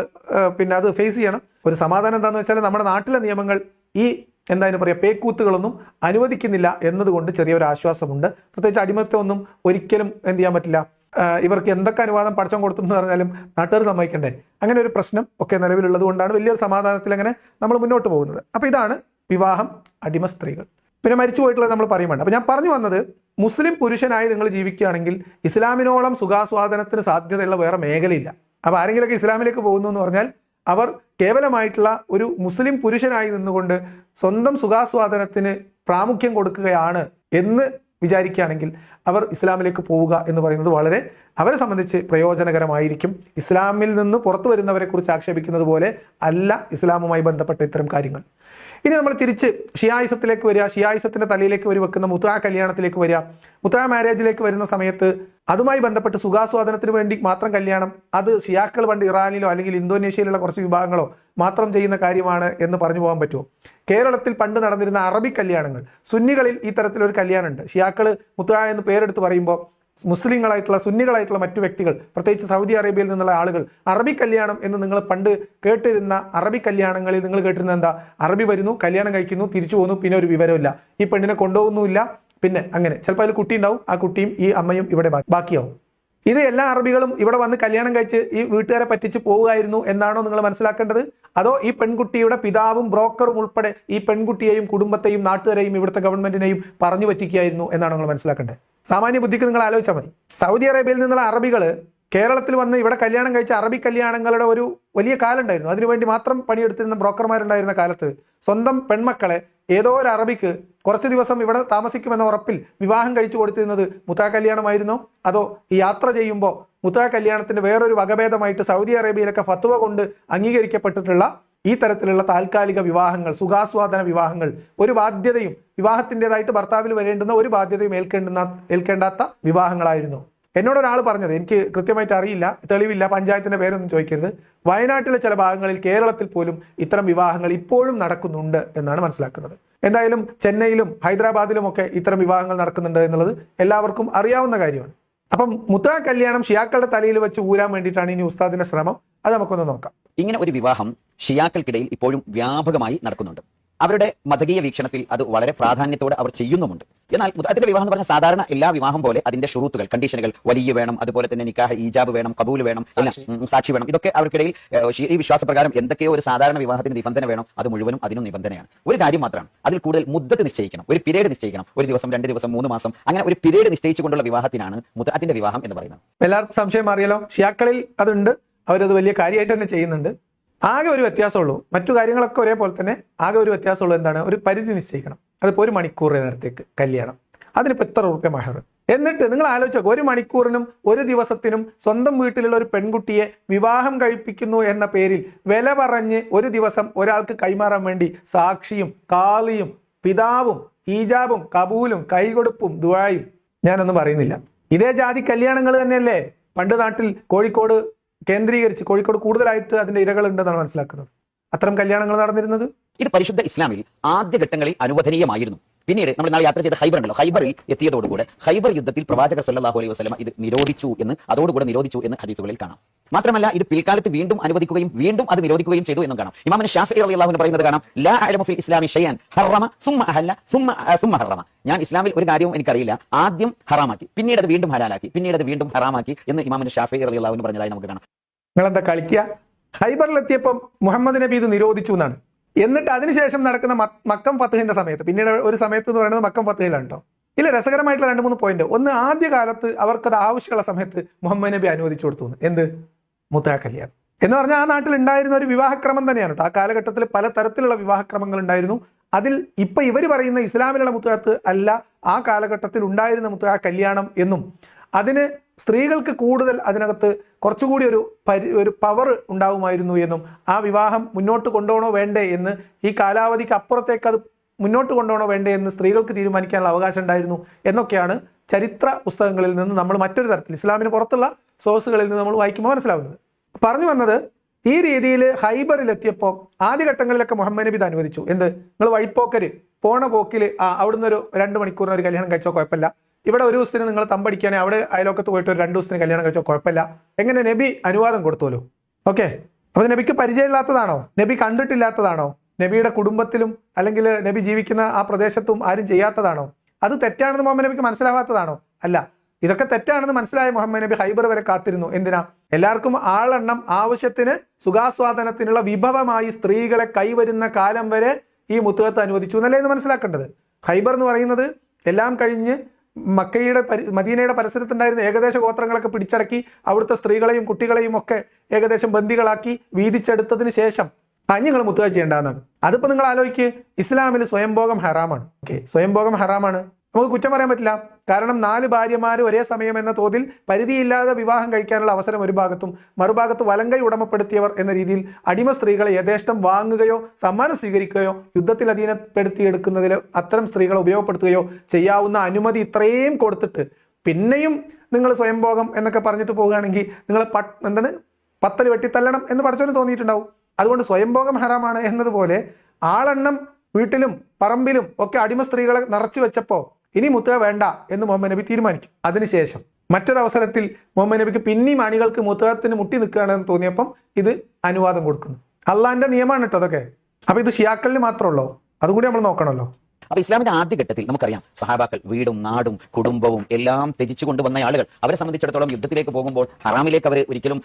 അത് ഫേസ് ചെയ്യണം. ഒരു സമാധാനം എന്താണെന്ന് വെച്ചാൽ നമ്മുടെ നാട്ടിലെ നിയമങ്ങൾ ഈ എന്തായാലും പറയാം പേക്കൂത്തുകളൊന്നും അനുവദിക്കുന്നില്ല എന്നതുകൊണ്ട് ചെറിയൊരു ആശ്വാസമുണ്ട്. പ്രത്യേകിച്ച് അടിമത്തം ഒന്നും ഒരിക്കലും എന്ത് ചെയ്യാൻ പറ്റില്ല, ഇവർക്ക് എന്തൊക്കെ അനുവാദം പഠിച്ചം കൊടുത്തു എന്ന് പറഞ്ഞാലും നാട്ടുകാർ സമ്മതിക്കണ്ടേ, അങ്ങനെ ഒരു പ്രശ്നം ഒക്കെ നിലവിലുള്ളത് കൊണ്ടാണ് വലിയൊരു സമാധാനത്തിൽ അങ്ങനെ നമ്മൾ മുന്നോട്ട് പോകുന്നത്. അപ്പോൾ ഇതാണ് വിവാഹം, അടിമ സ്ത്രീകൾ. പിന്നെ മരിച്ചു പോയിട്ടുള്ളത് നമ്മൾ പറയും വേണ്ട. അപ്പോൾ ഞാൻ പറഞ്ഞു വന്നത്, മുസ്ലിം പുരുഷനായി നിങ്ങൾ ജീവിക്കുകയാണെങ്കിൽ ഇസ്ലാമിനോളം സുഖാസ്വാദനത്തിന് സാധ്യതയുള്ള വേറെ മേഖലയില്ല. അപ്പോൾ ആരെങ്കിലുമൊക്കെ ഇസ്ലാമിലേക്ക് പോകുന്നു എന്ന് പറഞ്ഞാൽ അവർ കേവലമായിട്ടുള്ള ഒരു മുസ്ലിം പുരുഷനായി നിന്നുകൊണ്ട് സ്വന്തം സുഖാസ്വാദനത്തിന് പ്രാമുഖ്യം കൊടുക്കുകയാണ് എന്ന് വിചാരിക്കുകയാണെങ്കിൽ അവർ ഇസ്ലാമിലേക്ക് പോവുക എന്ന് പറയുന്നത് വളരെ അവരെ സംബന്ധിച്ച് പ്രയോജനകരമായിരിക്കും. ഇസ്ലാമിൽ നിന്ന് പുറത്തു വരുന്നവരെ കുറിച്ച് ആക്ഷേപിക്കുന്നത് പോലെ അല്ല ഇസ്ലാമുമായി ബന്ധപ്പെട്ട ഇത്തരം കാര്യങ്ങൾ. ഇനി നമ്മൾ തിരിച്ച് ഷിയായിസത്തിലേക്ക് വരിക, ഷിയായിസത്തിന്റെ തലയിലേക്ക് വെക്കുന്ന മുത്വ കല്യാണത്തിലേക്ക് വരിക. മുത്വ മാരേജിലേക്ക് വരുന്ന സമയത്ത് അതുമായി ബന്ധപ്പെട്ട് സുഖാസ്വാദനത്തിന് വേണ്ടി മാത്രം കല്യാണം, അത് ഷിയാക്കൾ പണ്ട് ഇറാനിലോ അല്ലെങ്കിൽ ഇന്തോനേഷ്യയിലുള്ള കുറച്ച് വിഭാഗങ്ങളോ മാത്രം ചെയ്യുന്ന കാര്യമാണ് എന്ന് പറഞ്ഞു പോകാൻ പറ്റുമോ? കേരളത്തിൽ പണ്ട് നടന്നിരുന്ന അറബി കല്യാണങ്ങൾ, സുന്നികളിൽ ഈ തരത്തിലൊരു കല്യാണമുണ്ട്. ഷിയാക്കൾ മുത്വ എന്ന് പേരെടുത്ത് പറയുമ്പോൾ മുസ്ലിങ്ങളായിട്ടുള്ള സുന്നികളായിട്ടുള്ള മറ്റു വ്യക്തികൾ, പ്രത്യേകിച്ച് സൗദി അറേബ്യയിൽ നിന്നുള്ള ആളുകൾ അറബി കല്യാണം എന്ന് നിങ്ങൾ പണ്ട് കേട്ടിരുന്ന അറബി കല്യാണങ്ങളിൽ നിങ്ങൾ കേട്ടിരുന്ന എന്താ? അറബി വരുന്നു, കല്യാണം കഴിക്കുന്നു, തിരിച്ചു പോകുന്നു, പിന്നെ ഒരു വിവരമില്ല, ഈ പെണ്ണിനെ കൊണ്ടുപോകുന്നുമില്ല, പിന്നെ അങ്ങനെ ചിലപ്പോൾ അതിൽ കുട്ടി ഉണ്ടാവും, ആ കുട്ടിയും ഈ അമ്മയും ഇവിടെ ബാക്കിയാവും. ഇത് എല്ലാ അറബികളും ഇവിടെ വന്ന് കല്യാണം കഴിച്ച് ഈ വീട്ടുകാരെ പറ്റിച്ച് പോവുകയായിരുന്നു എന്നാണോ നിങ്ങൾ മനസ്സിലാക്കേണ്ടത്? അതോ ഈ പെൺകുട്ടിയുടെ പിതാവും ബ്രോക്കറും ഉൾപ്പെടെ ഈ പെൺകുട്ടിയെയും കുടുംബത്തെയും നാട്ടുകാരെയും ഇവിടുത്തെ ഗവൺമെന്റിനെയും പറഞ്ഞു പറ്റിക്കുകയായിരുന്നു എന്നാണ് നിങ്ങൾ മനസ്സിലാക്കേണ്ടത്? സാമാന്യ ബുദ്ധിക്ക് നിങ്ങൾ ആലോചിച്ചാൽ മതി. സൗദി അറേബ്യയിൽ നിന്നുള്ള അറബികൾ കേരളത്തിൽ വന്ന് ഇവിടെ കല്യാണം കഴിച്ച അറബി കല്യാണങ്ങളുടെ ഒരു വലിയ കാലം ഉണ്ടായിരുന്നു. അതിനുവേണ്ടി മാത്രം പണിയെടുത്തിരുന്ന ബ്രോക്കർമാരുണ്ടായിരുന്ന കാലത്ത് സ്വന്തം പെൺമക്കളെ ഏതോ ഒരു അറബിക്ക് കുറച്ച് ദിവസം ഇവിടെ താമസിക്കുമെന്ന ഉറപ്പിൽ വിവാഹം കഴിച്ചു കൊടുത്തിരുന്നത് മുത്താ കല്യാണമായിരുന്നോ? അതോ ഈ യാത്ര ചെയ്യുമ്പോൾ മുത്താ കല്യാണത്തിന്റെ വേറൊരു വകഭേദമായിട്ട് സൗദി അറേബ്യയിലൊക്കെ ഫത്വ കൊണ്ട് അംഗീകരിക്കപ്പെട്ടിട്ടുള്ള ഈ തരത്തിലുള്ള താൽക്കാലിക വിവാഹങ്ങൾ, സുഖാസ്വാദന വിവാഹങ്ങൾ, ഒരു ബാധ്യതയും വിവാഹത്തിൻ്റെതായിട്ട് ഭർത്താവിൽ വരേണ്ടുന്ന ഒരു ബാധ്യതയും ഏൽക്കേണ്ടാത്ത വിവാഹങ്ങളായിരുന്നു? എന്നോട് ഒരാൾ പറഞ്ഞത്, എനിക്ക് കൃത്യമായിട്ട് അറിയില്ല, തെളിവില്ല, പഞ്ചായത്തിന്റെ പേരൊന്നും ചോദിക്കരുത്, വയനാട്ടിലെ ചില ഭാഗങ്ങളിൽ, കേരളത്തിൽ പോലും ഇത്തരം വിവാഹങ്ങൾ ഇപ്പോഴും നടക്കുന്നുണ്ട് എന്നാണ് മനസ്സിലാക്കുന്നത്. എന്തായാലും ചെന്നൈയിലും ഹൈദരാബാദിലും ഒക്കെ ഇത്തരം വിവാഹങ്ങൾ നടക്കുന്നുണ്ട് എന്നുള്ളത് എല്ലാവർക്കും അറിയാവുന്ന കാര്യമാണ്. അപ്പം മുത്താ കല്യാണം ഷിയാക്കളുടെ തലയിൽ വെച്ച് ഊരാൻ വേണ്ടിയിട്ടാണ് ഇനി ഉസ്താദിന്റെ ശ്രമം. അത് നമുക്കൊന്ന് നോക്കാം. ഇങ്ങനെ ഒരു വിവാഹം ഷിയാക്കൾക്കിടയിൽ ഇപ്പോഴും വ്യാപകമായി നടക്കുന്നുണ്ട്. അവരുടെ മതകീയ വീക്ഷണത്തിൽ അത് വളരെ പ്രാധാന്യത്തോടെ അവർ ചെയ്യുന്നുമുണ്ട്. എന്നാൽ മുതഅത്തിന്റെ വിവാഹം എന്ന് പറഞ്ഞാൽ സാധാരണ എല്ലാ വിവാഹം പോലെ അതിന്റെ ഷുറൂത്തുകൾ, കണ്ടീഷനുകൾ, വലിയ വേണം, അതുപോലെ തന്നെ നിക്കാഹ്, ഈജാബ് വേണം, കബൂൽ വേണം, സാക്ഷി വേണം, ഇതൊക്കെ അവർക്കിടയിൽ ഈ വിശ്വാസപ്രകാരം എന്തൊക്കെയോ ഒരു സാധാരണ വിവാഹത്തിന് നിബന്ധന വേണം, അത് മുഴുവനും അതിനും നിബന്ധനയാണ്. ഒരു കാര്യം മാത്രമാണ്, അതിൽ കൂടുതൽ മുദ്ദത്ത് നിശ്ചയിക്കണം, ഒരു പീരീഡ് നിശ്ചയിക്കണം, 1 ദിവസം, 2 ദിവസം, 3 മാസം, അങ്ങനെ ഒരു പീരീഡ് നിശ്ചയിച്ചുകൊണ്ടുള്ള വിവാഹത്തിനാണ് മുതഅത്തിന്റെ വിവാഹം എന്ന് പറയുന്നത്. എല്ലാവർക്കും സംശയം അറിയാലോ, ഷിയാക്കളിൽ അതുണ്ട്, അവരത് വലിയ കാര്യമായിട്ട് തന്നെ ചെയ്യുന്നുണ്ട്. ആകെ ഒരു വ്യത്യാസമുള്ളൂ, മറ്റു കാര്യങ്ങളൊക്കെ ഒരേപോലെ തന്നെ, ആകെ ഒരു വ്യത്യാസമുള്ളൂ, എന്താണ്? ഒരു പരിധി നിശ്ചയിക്കണം. അതിപ്പോൾ 1 മണിക്കൂർ നേരത്തേക്ക് കല്യാണം, അതിനിപ്പോൾ എത്ര റുപ്യ മഹർ? എന്നിട്ട് നിങ്ങൾ ആലോചിച്ച് നോക്കുക, 1 മണിക്കൂറിനും 1 ദിവസത്തിനും സ്വന്തം വീട്ടിലുള്ള ഒരു പെൺകുട്ടിയെ വിവാഹം കഴിപ്പിക്കുന്നു എന്ന പേരിൽ വില പറഞ്ഞ് 1 ദിവസം ഒരാൾക്ക് കൈമാറാൻ വേണ്ടി സാക്ഷിയും കാളിയും പിതാവും ഈജാബും കബൂലും കൈകൊടുപ്പും ദുആയും ഞാനൊന്നും പറയുന്നില്ല. ഇതേ ജാതി കല്യാണങ്ങൾ തന്നെയല്ലേ പണ്ട് നാട്ടിൽ കോഴിക്കോട് കേന്ദ്രീകരിച്ച്, കോഴിക്കോട് കൂടുതലായിട്ട് അതിന്റെ ഇരകൾ ഉണ്ടെന്നാണ് മനസ്സിലാക്കുന്നത്, അത്തരം കല്യാണങ്ങൾ നടന്നിരുന്നത്. ഇത് പരിശുദ്ധ ഇസ്ലാമിൽ ആദ്യഘട്ടങ്ങളിൽ അനുവദനീയമായിരുന്നു. പിന്നീട് നമ്മൾ നാളെ യാത്ര ചെയ്ത ഖൈബർ ഉണ്ടല്ലോ, ഖൈബറിൽ എത്തിയതോടുകൂടെ ഖൈബർ യുദ്ധത്തിൽ പ്രവാചകർ സല്ലല്ലാഹു അലൈഹി വസല്ലം ഇത് നിരോധിച്ചു എന്ന് ഹദീസുകളിൽ കാണാം. മാത്രമല്ല ഇത് പിൽക്കാലത്ത് വീണ്ടും അനുവദിക്കുകയും വീണ്ടും അത് നിരോധിക്കുകയും ചെയ്തു എന്നും കാണാം. ഇമാം ശാഫിഈ റളിയല്ലാഹു അൻഹു പറയുന്നത് കാണാം, ലാ അഅലമു ഫിൽ ഇസ്ലാമി ഷൈഅൻ ഹറമ സുമ്മ അഹല്ല സുമ്മ ഹറമ. ഞാൻ ഇസ്ലാമിൽ ഒരു കാര്യവും എനിക്കറിയില്ല, ആദ്യം ഹറാമാക്കി, പിന്നീട് അത് വീണ്ടും ഹലാലാക്കി, പിന്നീട് അത് വീണ്ടും ഹറാമാക്കി എന്ന് ഇമാം ശാഫിഈ റളിയല്ലാഹു അൻഹു പറഞ്ഞതായി നമുക്ക് കാണാം. നിങ്ങളെന്താ കളിക്കുക? ഖൈബറിലെത്തിയപ്പം മുഹമ്മദ് നബി ഇത് നിരോധിച്ചു എന്നാണ്. എന്നിട്ട് അതിനുശേഷം നടക്കുന്ന മക്കം ഫത്ഹിന്റെ സമയത്ത്, പിന്നീട് ഒരു സമയത്ത് എന്ന് പറയുന്നത് മക്കം ഫത്ഹിലാണ് കേട്ടോ. ഇല്ല, രസകരമായിട്ടുള്ള 2-3 പോയിന്റ്. ഒന്ന്, ആദ്യ കാലത്ത് അവർക്കത് ആവശ്യമുള്ള സമയത്ത് മുഹമ്മദ് നബി അനുവദിച്ചു കൊടുത്തു. എന്ത്? മുത്തഅ കല്യാണം എന്ന് പറഞ്ഞാൽ ആ നാട്ടിൽ ഉണ്ടായിരുന്ന ഒരു വിവാഹക്രമം തന്നെയാണ് കേട്ടോ. ആ കാലഘട്ടത്തിൽ പല തരത്തിലുള്ള വിവാഹക്രമങ്ങൾ ഉണ്ടായിരുന്നു. അതിൽ ഇപ്പൊ ഇവർ പറയുന്ന ഇസ്ലാമിലുള്ള മുത്തഅത്ത് അല്ല, ആ കാലഘട്ടത്തിൽ ഉണ്ടായിരുന്ന മുത്തഅ കല്യാണം എന്നും അതിന് സ്ത്രീകൾക്ക് കൂടുതൽ അതിനകത്ത് കുറച്ചുകൂടി ഒരു പവർ ഉണ്ടാവുമായിരുന്നു എന്നും ആ വിവാഹം മുന്നോട്ട് കൊണ്ടുപോകണോ വേണ്ടേ എന്ന്, ഈ കാലാവധിക്ക് അപ്പുറത്തേക്ക് അത് മുന്നോട്ട് കൊണ്ടുപോകണോ വേണ്ടേ എന്ന് സ്ത്രീകൾക്ക് തീരുമാനിക്കാനുള്ള അവകാശം ഉണ്ടായിരുന്നു എന്നൊക്കെയാണ് ചരിത്ര പുസ്തകങ്ങളിൽ നിന്ന് നമ്മൾ മറ്റൊരു തരത്തിൽ ഇസ്ലാമിന് പുറത്തുള്ള സോഴ്സുകളിൽ നിന്ന് നമ്മൾ വായിക്കുമ്പോൾ മനസ്സിലാവുന്നത്. പറഞ്ഞു വന്നത്, ഈ രീതിയിൽ ഹൈബറിലെത്തിയപ്പോൾ ആദ്യഘട്ടങ്ങളിലൊക്കെ മുഹമ്മദ് നബി ഇത് അനുവദിച്ചു. എന്ത്? നിങ്ങൾ വഴിപ്പോക്കര് പോണ പോക്കിൽ അവിടുന്ന് ഒരു 2 മണിക്കൂറിന് ഒരു കല്യാണം കഴിച്ചോ കുഴപ്പമില്ല, ഇവിടെ 1 ദിവസത്തിന് നിങ്ങൾ തമ്പടിക്കുകയാണെങ്കിൽ അവിടെ അയലോക്കത്ത് പോയിട്ട് ഒരു 2 ദിവസത്തിന് കല്യാണം കഴിച്ചോ കുഴപ്പമില്ല, എങ്ങനെ നബി അനുവാദം കൊടുത്തോലോ. ഓക്കെ, അപ്പൊ നബിക്ക് പരിചയമില്ലാത്തതാണോ? നബി കണ്ടിട്ടില്ലാത്തതാണോ? നബിയുടെ കുടുംബത്തിലും അല്ലെങ്കിൽ നബി ജീവിക്കുന്ന ആ പ്രദേശത്തും ആരും ചെയ്യാത്തതാണോ? അത് തെറ്റാണെന്ന് മുഹമ്മദ് നബിക്ക് മനസ്സിലാവാത്തതാണോ? അല്ല, ഇതൊക്കെ തെറ്റാണെന്ന് മനസ്സിലായ മുഹമ്മദ് നബി ഹൈബർ വരെ കാത്തിരുന്നു. എന്തിനാ? എല്ലാവർക്കും ആളെണ്ണം ആവശ്യത്തിന് സുഖാസ്വാദനത്തിനുള്ള വിഭവമായി സ്ത്രീകളെ കൈവരുന്ന കാലം വരെ ഈ മുത്തഅത്ത് അനുവദിച്ചു എന്നല്ലേ ഇത് മനസ്സിലാക്കേണ്ടത്. ഹൈബർ എന്ന് പറയുന്നത് എല്ലാം കഴിഞ്ഞ് മദീനയുടെ പരിസരത്തുണ്ടായിരുന്ന ഏകദേശ ഗോത്രങ്ങളൊക്കെ പിടിച്ചടക്കി അവിടുത്തെ സ്ത്രീകളെയും കുട്ടികളെയും ഒക്കെ ഏകദേശം ബന്ദികളാക്കി വീതിച്ചെടുത്തതിന് ശേഷം നിങ്ങൾ മുത്തഅ ചെയ്യേണ്ടതാണ്. അതിപ്പോ നിങ്ങൾ ആലോചിക്ക്, ഇസ്ലാമിൽ സ്വയംഭോഗം ഹറാമാണ്. ഓക്കെ, സ്വയംഭോഗം ഹറാമാണ്, നമുക്ക് കുറ്റം പറയാൻ പറ്റില്ല. കാരണം 4 ഭാര്യമാർ ഒരേ സമയം എന്ന തോതിൽ പരിധിയില്ലാതെ വിവാഹം കഴിക്കാനുള്ള അവസരം ഒരു ഭാഗത്തും, മറുഭാഗത്ത് വലങ്കൈ ഉടമപ്പെടുത്തിയവർ എന്ന രീതിയിൽ അടിമ സ്ത്രീകളെ യഥേഷ്ടം വാങ്ങുകയോ സമ്മാനം സ്വീകരിക്കുകയോ യുദ്ധത്തിൽ അധീനപ്പെടുത്തിയെടുക്കുന്നതിൽ അത്തരം സ്ത്രീകളെ ഉപയോഗപ്പെടുത്തുകയോ ചെയ്യാവുന്ന അനുമതി ഇത്രയും കൊടുത്തിട്ട് പിന്നെയും നിങ്ങൾ സ്വയംഭോഗം എന്നൊക്കെ പറഞ്ഞിട്ട് പോവുകയാണെങ്കിൽ നിങ്ങൾ പത്തൽ വെട്ടിത്തല്ലണം എന്ന് പഠിച്ചവന് തോന്നിയിട്ടുണ്ടാവും. അതുകൊണ്ട് സ്വയംഭോഗം ഹറാമാണ് എന്നതുപോലെ ആളെണ്ണം വീട്ടിലും പറമ്പിലും ഒക്കെ അടിമ സ്ത്രീകളെ നിറച്ചു വെച്ചപ്പോൾ ഇനി മുത്തഅ വേണ്ട എന്ന് മുഹമ്മദ് നബി തീരുമാനിക്കും. അതിനുശേഷം മറ്റൊരവസരത്തിൽ മുഹമ്മദ് നബിക്ക് പിന്നെയും അണികൾക്ക് മുത്തത്തിന് മുട്ടി നിൽക്കുകയാണെന്ന് തോന്നിയപ്പം ഇത് അനുവാദം കൊടുക്കുന്നു. അള്ളാഹിന്റെ നിയമമാണ് കേട്ടോ അതൊക്കെ. അപ്പൊ ഇത് ഷിയാക്കളിൽ മാത്രമുള്ളൂ, അതുകൂടി നമ്മൾ നോക്കണമല്ലോ. അപ്പൊ ഇസ്ലാമിന്റെ ആദ്യഘട്ടത്തിൽ നമുക്കറിയാം സഹാബാക്കൾ വീടും നാടും കുടുംബവും എല്ലാം ത്യജിച്ചു കൊണ്ടുവന്ന ആളുകൾ. അവരെ സംബന്ധിച്ചിടത്തോളം യുദ്ധത്തിലേക്ക് പോകുമ്പോൾ ഹറാമിലേക്ക് അവർ ഒരിക്കലും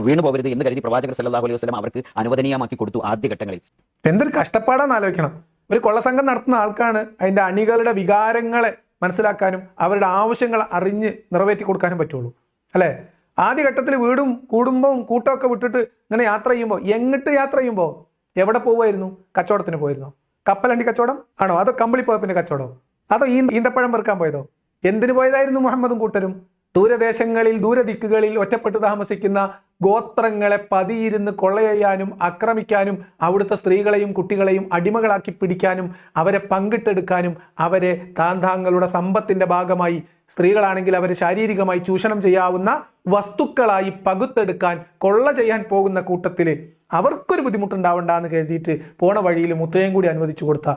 വീണു പോകരുത് എന്ന് കരുതി പ്രവാചകർ സല്ലല്ലാഹു അലൈഹി വസല്ലം അവർക്ക് അനുവദനീയമാക്കി കൊടുത്തു ആദ്യഘട്ടങ്ങളിൽ. എന്തൊരു കഷ്ടപ്പാടാന്ന് ആലോചിക്കണം. ഒരു കൊള്ളസംഘം നടത്തുന്ന ആൾക്കാണ് അതിന്റെ അണികളുടെ വികാരങ്ങളെ മനസ്സിലാക്കാനും അവരുടെ ആവശ്യങ്ങൾ അറിഞ്ഞ് നിറവേറ്റി കൊടുക്കാനും പറ്റുള്ളൂ അല്ലേ. ആദ്യഘട്ടത്തിൽ വീടും കുടുംബവും കൂട്ടമൊക്കെ വിട്ടിട്ട് ഇങ്ങനെ യാത്ര ചെയ്യുമ്പോൾ, എങ്ങിട്ട് യാത്ര ചെയ്യുമ്പോൾ എവിടെ പോവുമായിരുന്നു? കച്ചവടത്തിന് പോയിരുന്നോ? കപ്പലണ്ടി കച്ചവടം ആണോ? അതോ കമ്പിളി പോയപ്പിന്റെ കച്ചവടം? അതോ ഈന്തപ്പഴം പെറുക്കാൻ പോയതോ? എന്തിനു പോയതായിരുന്നു മുഹമ്മദും കൂട്ടരും? ദൂരദേശങ്ങളിൽ ദൂരദിക്കുകളിൽ ഒറ്റപ്പെട്ട് താമസിക്കുന്ന ഗോത്രങ്ങളെ പതിയിരുന്ന് കൊള്ളയെയ്യാനും ആക്രമിക്കാനും അവിടുത്തെ സ്ത്രീകളെയും കുട്ടികളെയും അടിമകളാക്കി പിടിക്കാനും അവരെ പങ്കിട്ടെടുക്കാനും അവരെ താന്താങ്ങളുടെ സമ്പത്തിന്റെ ഭാഗമായി, സ്ത്രീകളാണെങ്കിൽ അവരെ ശാരീരികമായി ചൂഷണം ചെയ്യാവുന്ന വസ്തുക്കളായി പകുത്തെടുക്കാൻ കൊള്ള ചെയ്യാൻ പോകുന്ന കൂട്ടത്തിൽ അവർക്കൊരു ബുദ്ധിമുട്ടുണ്ടാവണ്ട എന്ന് കരുതിയിട്ട് പോണ വഴിയിൽ മുത്തയും കൂടി അനുവദിച്ചു കൊടുത്ത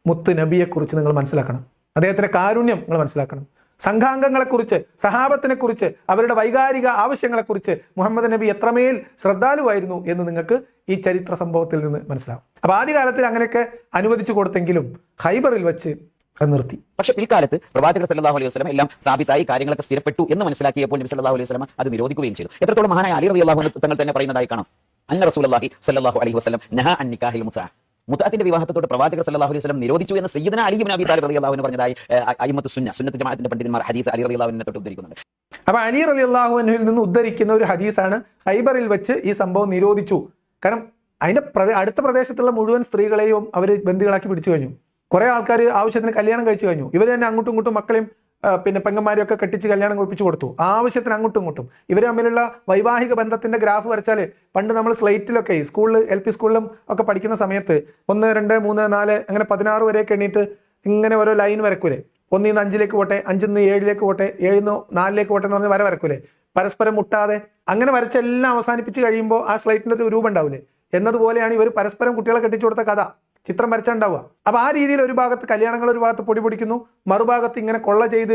മുത്ത് നബിയെക്കുറിച്ച് നിങ്ങൾ മനസ്സിലാക്കണം. അദ്ദേഹത്തിന്റെ കാരുണ്യം നിങ്ങൾ മനസ്സിലാക്കണം. സംഘാംഗങ്ങളെക്കുറിച്ച്, സഹാബത്തിനെക്കുറിച്ച്, അവരുടെ വൈകാരിക ആവശ്യങ്ങളെക്കുറിച്ച് മുഹമ്മദ് നബി എത്രമേൽ ശ്രദ്ധാലുവായിരുന്നു എന്ന് നിങ്ങൾക്ക് ഈ ചരിത്ര സംഭവത്തിൽ നിന്ന് മനസ്സിലാവും. അപ്പൊ ആദ്യകാലത്തിൽ അങ്ങനെയൊക്കെ അനുവദിച്ചു കൊടുത്തെങ്കിലും ഖൈബറിൽ വെച്ച് അത് നിർത്തി. പക്ഷേ പിൽക്കാലത്ത് പ്രവാചകർ സല്ലല്ലാഹു അലൈഹി വസല്ലം എല്ലാം സ്ഥാപിതായി, കാര്യങ്ങളൊക്കെ സ്ഥിരപ്പെട്ടു എന്ന് മനസ്സിലാക്കിയപ്പോൾ നബി സല്ലല്ലാഹു അലൈഹി വസല്ലം അത് നിരോധിക്കുകയും ചെയ്തു. എത്രത്തോളം മഹാനായ അലി റളിയല്ലാഹു അൻഹു തങ്ങൾ തന്നെ പറയുന്നതായി കാണാം. അന്ന റസൂലുള്ളാഹി സല്ലല്ലാഹു അലൈഹി വസല്ലം നഹാ അൻ നിക്കാഹിൽ മുത്അ, മുത്തഅത്തിന്റെ വിവാഹത്തോട് പ്രവാചകർ സല്ലല്ലാഹു അലൈഹി വസല്ലം നിരോധിച്ചു എന്ന് സയ്യിദന അലി ഇബ്നു അബി താലിബ് റളിയല്ലാഹു അൻഹു പറഞ്ഞതായി അയിമത്തു സുന്നത്ത് ജമാഅത്തിന്റെ പണ്ഡിതന്മാർ ഹദീസ് അലി റളിയല്ലാഹു അൻഹു തൊട്ട് ഉദ്ധരിക്കുന്നുണ്ട്. അപ്പൊ അലി റളിയല്ലാഹു അൻഹുവിൽ നിന്ന് ഉദ്ധരിക്കുന്ന ഒരു ഹദീസാണ് ഖൈബറിൽ വെച്ച് ഈ സംഭവം നിരോധിച്ചു. കാരണം അതിന്റെ അടുത്ത പ്രദേശത്തുള്ള മുഴുവൻ സ്ത്രീകളെയും അവർ ബന്ദികളാക്കി പിടിച്ചു കഴിഞ്ഞു. കുറെ ആൾക്കാർ ആവശ്യത്തിന് കല്യാണം കഴിച്ചു കഴിഞ്ഞു. ഇവർ തന്നെ അങ്ങോട്ടും ഇങ്ങോട്ടും മക്കളെയും പിന്നെ പെങ്ങന്മാരെയും ഒക്കെ കെട്ടിച്ച് കല്യാണം കഴിപ്പിച്ചു കൊടുത്തു. ആവശ്യത്തിന് അങ്ങോട്ടും ഇങ്ങോട്ടും ഇവർ തമ്മിലുള്ള വൈവാഹിക ബന്ധത്തിന്റെ ഗ്രാഫ് വരച്ചാൽ, പണ്ട് നമ്മൾ സ്ലേറ്റിലൊക്കെ സ്കൂളിൽ LP സ്കൂളിലും ഒക്കെ പഠിക്കുന്ന സമയത്ത് 1, 2, 3, 4 അങ്ങനെ 16 വരെയൊക്കെ എണ്ണീട്ട് ഇങ്ങനെ ഓരോ ലൈൻ വരക്കൂലേ. 1 നിന്ന് 5ലേക്ക് പോട്ടെ, 5 നിന്ന് 7ലേക്ക് പോട്ടെ, 7 നിന്ന് 4ലേക്ക് പോട്ടെ എന്ന് പറഞ്ഞ് വരക്കൂലേ, പരസ്പരം മുട്ടാതെ. അങ്ങനെ വരച്ചെല്ലാം അവസാനിപ്പിച്ച് കഴിയുമ്പോൾ ആ സ്ലേറ്റിന്റെ ഒരു രൂപം ഉണ്ടാവില്ലേ. എന്നതുപോലെയാണ് ഇവർ പരസ്പരം കുട്ടികളെ കെട്ടിച്ചു കൊടുത്ത കഥ ചിത്രം വരച്ചുണ്ടാവുക. അപ്പൊ ആ രീതിയിൽ ഒരു ഭാഗത്ത് കല്യാണങ്ങൾ ഒരു ഭാഗത്ത് പൊടി പൊടിക്കുന്നു, മറുഭാഗത്ത് ഇങ്ങനെ കൊള്ള ചെയ്ത്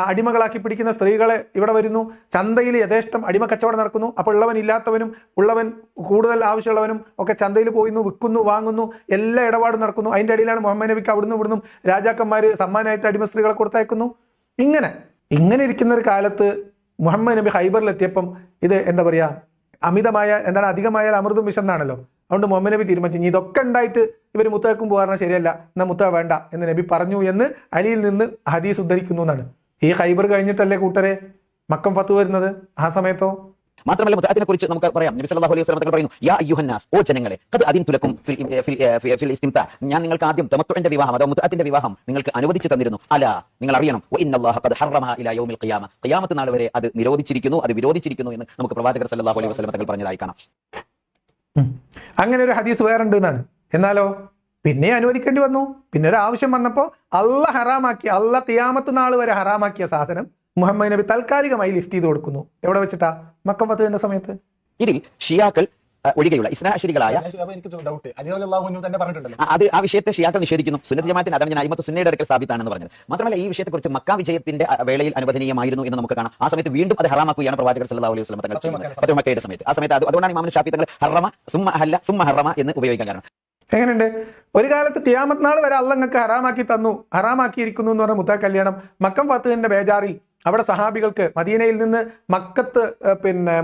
അടിമകളാക്കി പിടിക്കുന്ന സ്ത്രീകളെ ഇവിടെ വരുന്നു. ചന്തയിൽ യഥേഷ്ടം അടിമ കച്ചവടം നടക്കുന്നു. അപ്പോൾ ഉള്ളവൻ ഇല്ലാത്തവനും ഉള്ളവൻ കൂടുതൽ ആവശ്യമുള്ളവനും ഒക്കെ ചന്തയിൽ പോയിന്നു, വിൽക്കുന്നു, വാങ്ങുന്നു, എല്ലാ ഇടപാടും നടക്കുന്നു. അതിന്റെ ഇടയിലാണ് മുഹമ്മദ് നബിക്ക് അവിടുന്ന് ഇവിടുന്നും രാജാക്കന്മാര് സമ്മാനമായിട്ട് അടിമ സ്ത്രീകളെ കൊടുത്തയക്കുന്നു. ഇങ്ങനെ ഇരിക്കുന്ന ഒരു കാലത്ത് മുഹമ്മദ് നബി ഖൈബറിലെത്തിയപ്പം ഇത് എന്താ പറയാ, അധികമായാൽ അമൃതും വിശന്നാണല്ലോ. അതുകൊണ്ട് മുഹമ്മദ് നബി തീരുമാനിച്ചു ഇതൊക്കെ ഉണ്ടായിട്ട് ഇവർ മുത്തക്കും പോകാൻ ശരിയല്ല, എന്നാൽ മുത്ത വേണ്ട എന്ന് നബി പറഞ്ഞു എന്ന് അലിയിൽ നിന്ന് ഹദീസ് ഉദ്ധരിക്കുന്നു എന്നാണ്. ഈ ഖൈബർ കഴിഞ്ഞിട്ടല്ലേ കൂട്ടരെ മക്കം ഫത്ത് വരുന്നത്? ആ സമയത്തോ? മാത്രമല്ല മുത്തഅത്തിനെ കുറിച്ച് നമുക്ക് പറയാം. നബി സല്ലല്ലാഹു അലൈഹി വസല്ലം തങ്ങൾ പറയുന്നു, യാ അയ്യുഹന്നാസ്, ഓ ജനങ്ങളെ, ഖദ് അദിൻതു ലക്കും ഫിൽ ഇസ്തിംതാ, ഞാൻ നിങ്ങൾക്ക് ആദ്യം തമത്തുഇന്റെ വിവാഹം അഥവാ മുത്തഅത്തിന്റെ വിവാഹം നിങ്ങൾക്ക് അനുവദിച്ചു തന്നിരുന്നു. അലാ, നിങ്ങൾ അറിയണം, വ ഇന്നല്ലാഹ ഖദ് ഹറമഹ ഇലാ യൗമിൽ ഖിയാമ, ഖിയാമത്ത് നാൾ വരെ അത് നിരോധിച്ചിരിക്കുന്നു, അത് വിരോധിച്ചിരിക്കുന്നു എന്ന് നമുക്ക് പ്രവാചകർ സല്ലല്ലാഹു അലൈഹി വസല്ലം തങ്ങൾ പറഞ്ഞതായി കാണാം. അങ്ങനെ ഒരു ഹദീസ് വേറുണ്ട് എന്നാണ്. എന്നാലോ പിന്നെ അനുവദിക്കേണ്ടി വന്നു. പിന്നെ ഒരു ആവശ്യം വന്നപ്പോൾ അള്ളാഹ് ഖിയാമത്ത് നാൾ വരെ ഹറാമാക്കിയ സാധനം മുഹമ്മദ് നബി താൽക്കാലികമായി ലിഫ്റ്റ് ചെയ്ത് കൊടുക്കുന്നു. എവിടെ വെച്ചിട്ടാ? മക്കം ഫത്ഹിന്റെ സമയത്ത്. ഇതിൽ ഷിയാക്കൾ ഒഴികെയുള്ള ഇസ്നാഅശരികളായ അത് ആ വിഷയത്തെ ഷിയാക്കൾ നിഷേധിക്കുന്നു. സുന്നത്ത് ജമാഅത്തിന് അതാണ് ഞാൻ അയിമത്ത് സുന്നയുടെ അടുക്കൽ സ്ഥാപിതാണെന്ന് പറഞ്ഞത്. മാത്രമല്ല ഈ വിഷയത്തെക്കുറിച്ച് മക്ക വിജയത്തിന്റെ വേളയിൽ അനുവദനീയമായിരുന്നു എന്ന് നമുക്ക് കാണാം. ആ സമയത്ത് വീണ്ടും അത് ഹറാമാക്കുകയാണ് പ്രവാചകർ സല്ലല്ലാഹു അലൈഹി വസല്ലം തങ്ങൾ ചെയ്യുന്നത് മക്കയുടെ സമയത്ത്. ആ സമയത്ത് അതുകൊണ്ടാണ് ഇമാം ശാഫി തങ്ങൾ ഹറമ സുമ്മ അഹല്ല സുമ്മ ഹറമ എന്ന് ഉപയോഗിക്കാൻ കാരണം. എങ്ങനെയുണ്ട്? ഒരു കാലത്ത് ഖിയാമത്ത് നാൾ വരെ അള്ളാഹ് നിങ്ങൾക്ക് ഹറാമാക്കി തന്നു, ഹറാമാക്കിയിരിക്കുന്നു എന്ന് പറഞ്ഞ മുത്ത കല്യാണം മക്കം ഫത്ഹിന്റെ ബേജാറിൽ അവിടെ സഹാബികൾക്ക് മദീനയിൽ നിന്ന്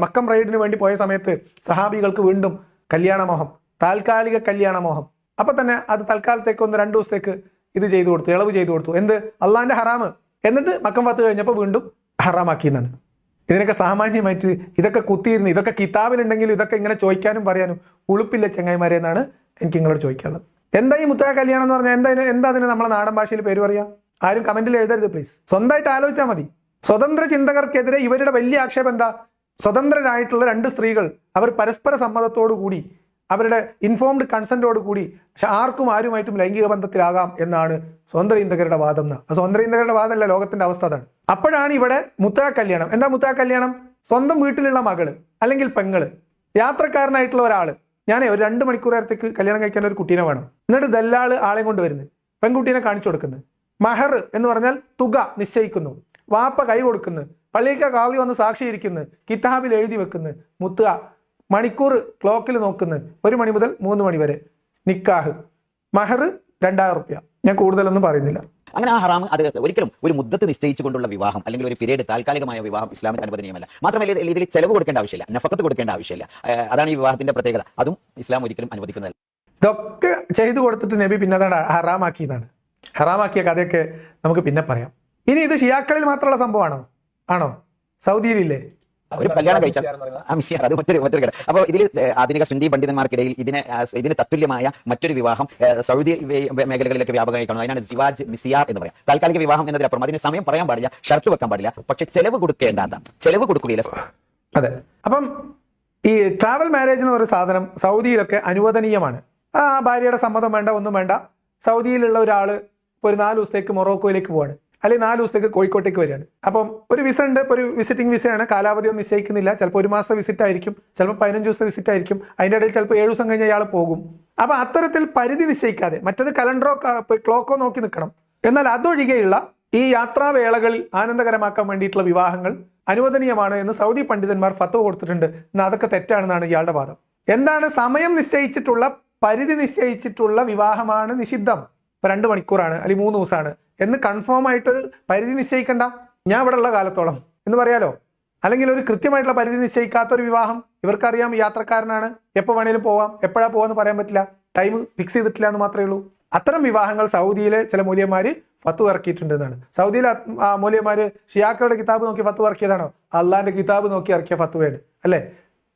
മക്കം റൈഡിന് വേണ്ടി പോയ സമയത്ത് സഹാബികൾക്ക് വീണ്ടും കല്യാണമോഹം, താൽക്കാലിക കല്യാണമോഹം. അപ്പൊ തന്നെ അത് തൽക്കാലത്തേക്ക് 1-2 ദിവസത്തേക്ക് ഇത് ചെയ്തു കൊടുത്തു, ഇളവ് ചെയ്തു കൊടുത്തു. എന്ത്? അള്ളാഹിന്റെ ഹറാമ്. എന്നിട്ട് മക്കം ഫത്ത് കഴിഞ്ഞപ്പോൾ വീണ്ടും ഹറാമാക്കി എന്നാണ്. ഇതിനൊക്കെ സാമാന്യമായിട്ട് ഇതൊക്കെ കുത്തിയിരുന്ന് ഇതൊക്കെ കിതാബിലുണ്ടെങ്കിലും ഇതൊക്കെ ഇങ്ങനെ ചോദിക്കാനും പറയാനും ഉളുപ്പില്ല ചങ്ങായിമാരെ എന്നാണ് എനിക്ക് നിങ്ങളോട് ചോദിക്കാനുള്ളത്. എന്താ ഈ മുത്തക കല്യാണം എന്ന് പറഞ്ഞാൽ എന്താ അതിന് നമ്മളെ നാടൻ ഭാഷയിൽ പേര് പറയാ? ആരും കമന്റിൽ എഴുതരുത് പ്ലീസ്. സ്വന്തമായിട്ട് ആലോചിച്ചാൽ മതി. സ്വതന്ത്ര ചിന്തകർക്കെതിരെ ഇവരുടെ വലിയ ആക്ഷേപം എന്താ? സ്വതന്ത്രരായിട്ടുള്ള 2 സ്ത്രീകൾ അവർ പരസ്പര സമ്മതത്തോടു കൂടി അവരുടെ ഇൻഫോംഡ് കൺസെന്റോട് കൂടി ആരുമായിട്ടും ലൈംഗിക ബന്ധത്തിലാകാം എന്നാണ് സ്വതന്ത്ര ചിന്തകരുടെ വാദം. സ്വതന്ത്ര ചിന്തകരുടെ വാദമല്ല, ലോകത്തിന്റെ അവസ്ഥ അതാണ്. അപ്പോഴാണ് ഇവിടെ മുത്തക കല്യാണം. എന്താ മുത്തക കല്യാണം? സ്വന്തം വീട്ടിലുള്ള മകള് അല്ലെങ്കിൽ പെങ്ങള്, യാത്രക്കാരനായിട്ടുള്ള ഒരാള്, ഞാൻ ഒരു 2 മണിക്കൂർ നേരത്തേക്ക് കല്യാണം കഴിക്കാൻ ഒരു കുട്ടീനെ വേണം, എന്നിട്ട് ദല്ലാള് ആളെ കൊണ്ട് വരുന്നത്, പെൺകുട്ടീനെ കാണിച്ചു കൊടുക്കുന്നത്, മഹർ എന്ന് പറഞ്ഞാൽ തുക നിശ്ചയിക്കുന്നു, വാപ്പ കൈ കൊടുക്കുന്നു, പള്ളിയിലേക്ക് കാളി വന്ന് സാക്ഷി ഇരിക്കുന്നു, കിതാബിൽ എഴുതി വെക്കുന്നു, മുത്തുക, മണിക്കൂർ ക്ലോക്കിൽ നോക്കുന്നു, 1 മണി മുതൽ 3 മണി വരെ നിക്കാഹ്, മഹർ 2000 റുപ്യ. ഞാൻ കൂടുതലൊന്നും പറയുന്നില്ല. അങ്ങനെ ആ ഹറാം അത് ഒരിക്കലും ഒരു മുദ്ദത്ത് നിശ്ചയിച്ചുകൊണ്ടുള്ള വിവാഹം അല്ലെങ്കിൽ ഒരു പീരീഡ് താൽക്കാലികമായ വിവാഹം ഇസ്ലാമിന് അനുവദനീയമല്ല. മാത്രമല്ല ഇതിൽ ചെലവ് കൊടുക്കേണ്ട ആവശ്യമില്ല, നഫക്കത്ത് കൊടുക്കേണ്ട ആവശ്യമില്ല. അതാണ് ഈ വിവാഹത്തിന്റെ പ്രത്യേകത. അതും ഇസ്ലാം ഒരിക്കലും അനുവദിക്കുന്നതല്ല. ഇതൊക്കെ ചെയ്തു കൊടുത്തിട്ട് നബി പിന്നെ അതാണ് ഹറാമാക്കിയതാണ്. ഹറാമാക്കിയ കഥയൊക്കെ നമുക്ക് പിന്നെ പറയാം. ഇനി ഇത് ഷിയാക്കളിൽ മാത്രമുള്ള സംഭവമാണോ? ആണോ? സൗദിയിലില്ലേ? ഒരു കല്യാണം കഴിച്ചാൽ അത് മറ്റൊരു കാര്യം. അപ്പോൾ ഇതിൽ ആധുനിക സുന്നി പണ്ഡിതന്മാർക്കിടയിൽ ഇതിന് തത്തുല്യമായ മറ്റൊരു വിവാഹം സൗദി മേഖലകളിലൊക്കെ വ്യാപകമായി കാണുന്നു. അതിനാണ് സിവാജ് മിസിയാർ എന്ന് പറയാം. താൽക്കാലിക വിവാഹം എന്നതിനപ്പുറം അതിന് സമയം പറയാൻ പാടില്ല, ഷർട്ട് വെക്കാൻ പാടില്ല, പക്ഷെ ചെലവ് കൊടുക്കുകയില്ല. അതെ. അപ്പം ഈ ട്രാവൽ മാരേജ് എന്ന് പറയുന്ന സാധനം സൗദിയിലൊക്കെ അനുവദനീയമാണ്. ആ ഭാര്യയുടെ സമ്മതം വേണ്ട, ഒന്നും വേണ്ട. സൗദിയിലുള്ള ഒരാൾ ഇപ്പോൾ ഒരു 4 ദിവസത്തേക്ക് മൊറോക്കോയിലേക്ക് പോവാണ്, അല്ലെങ്കിൽ 4 ദിവസത്തേക്ക് കോഴിക്കോട്ടേക്ക് വരികയാണ്. അപ്പം ഒരു വിസ ഉണ്ട്, ഇപ്പോൾ ഒരു വിസിറ്റിംഗ് വിസയാണ്, കാലാവധി ഒന്നും നിശ്ചയിക്കുന്നില്ല. ചിലപ്പോൾ 1 മാസത്തെ വിസിറ്റ് ആയിരിക്കും, ചിലപ്പോൾ 15 ദിവസത്തെ വിസിറ്റ് ആയിരിക്കും, അതിൻ്റെ ഇടയിൽ ചിലപ്പോൾ 7 ദിവസം കഴിഞ്ഞ് അയാൾ പോകും. അപ്പം അത്തരത്തിൽ പരിധി നിശ്ചയിക്കാതെ, മറ്റത് കലണ്ടറോ ക്ലോക്കോ നോക്കി നിൽക്കണം. എന്നാൽ അതൊഴികെയുള്ള ഈ യാത്രാവേളകളിൽ ആനന്ദകരമാക്കാൻ വേണ്ടിയിട്ടുള്ള വിവാഹങ്ങൾ അനുവദനീയമാണ് എന്ന് സൗദി പണ്ഡിതന്മാർ ഫത്വ കൊടുത്തിട്ടുണ്ട്. എന്നാൽ അതൊക്കെ തെറ്റാണെന്നാണ് ഇയാളുടെ വാദം. എന്താണ്? സമയം നിശ്ചയിച്ചിട്ടുള്ള, പരിധി നിശ്ചയിച്ചിട്ടുള്ള വിവാഹമാണ് നിഷിദ്ധം. ഇപ്പൊ 2 മണിക്കൂറാണ് അല്ലെങ്കിൽ 3 ദിവസമാണ് എന്ന് കൺഫേം ആയിട്ടൊരു പരിധി നിശ്ചയിക്കണ്ട, ഞാൻ ഇവിടെ ഉള്ള കാലത്തോളം എന്ന് പറയാലോ. അല്ലെങ്കിൽ ഒരു കൃത്യമായിട്ടുള്ള പരിധി നിശ്ചയിക്കാത്ത ഒരു വിവാഹം, ഇവർക്കറിയാം യാത്രക്കാരനാണ്, എപ്പോൾ വേണേലും പോവാം, എപ്പോഴാ പോവാന്ന് പറയാൻ പറ്റില്ല, ടൈം ഫിക്സ് ചെയ്തിട്ടില്ല എന്ന് മാത്രമേ ഉള്ളൂ. അത്തരം വിവാഹങ്ങൾ സൗദിയിലെ ചില മൂല്യന്മാര് ഫത്വ ഇറക്കിയിട്ടുണ്ട് എന്നാണ്. സൗദിയിലെ മൂല്യന്മാര് ഷിയാക്കളുടെ കിതാബ് നോക്കി ഫത്വ ഇറക്കിയതാണോ? അള്ളാന്റെ കിതാബ് നോക്കി ഇറക്കിയ ഫത്വയാണ് അല്ലേ?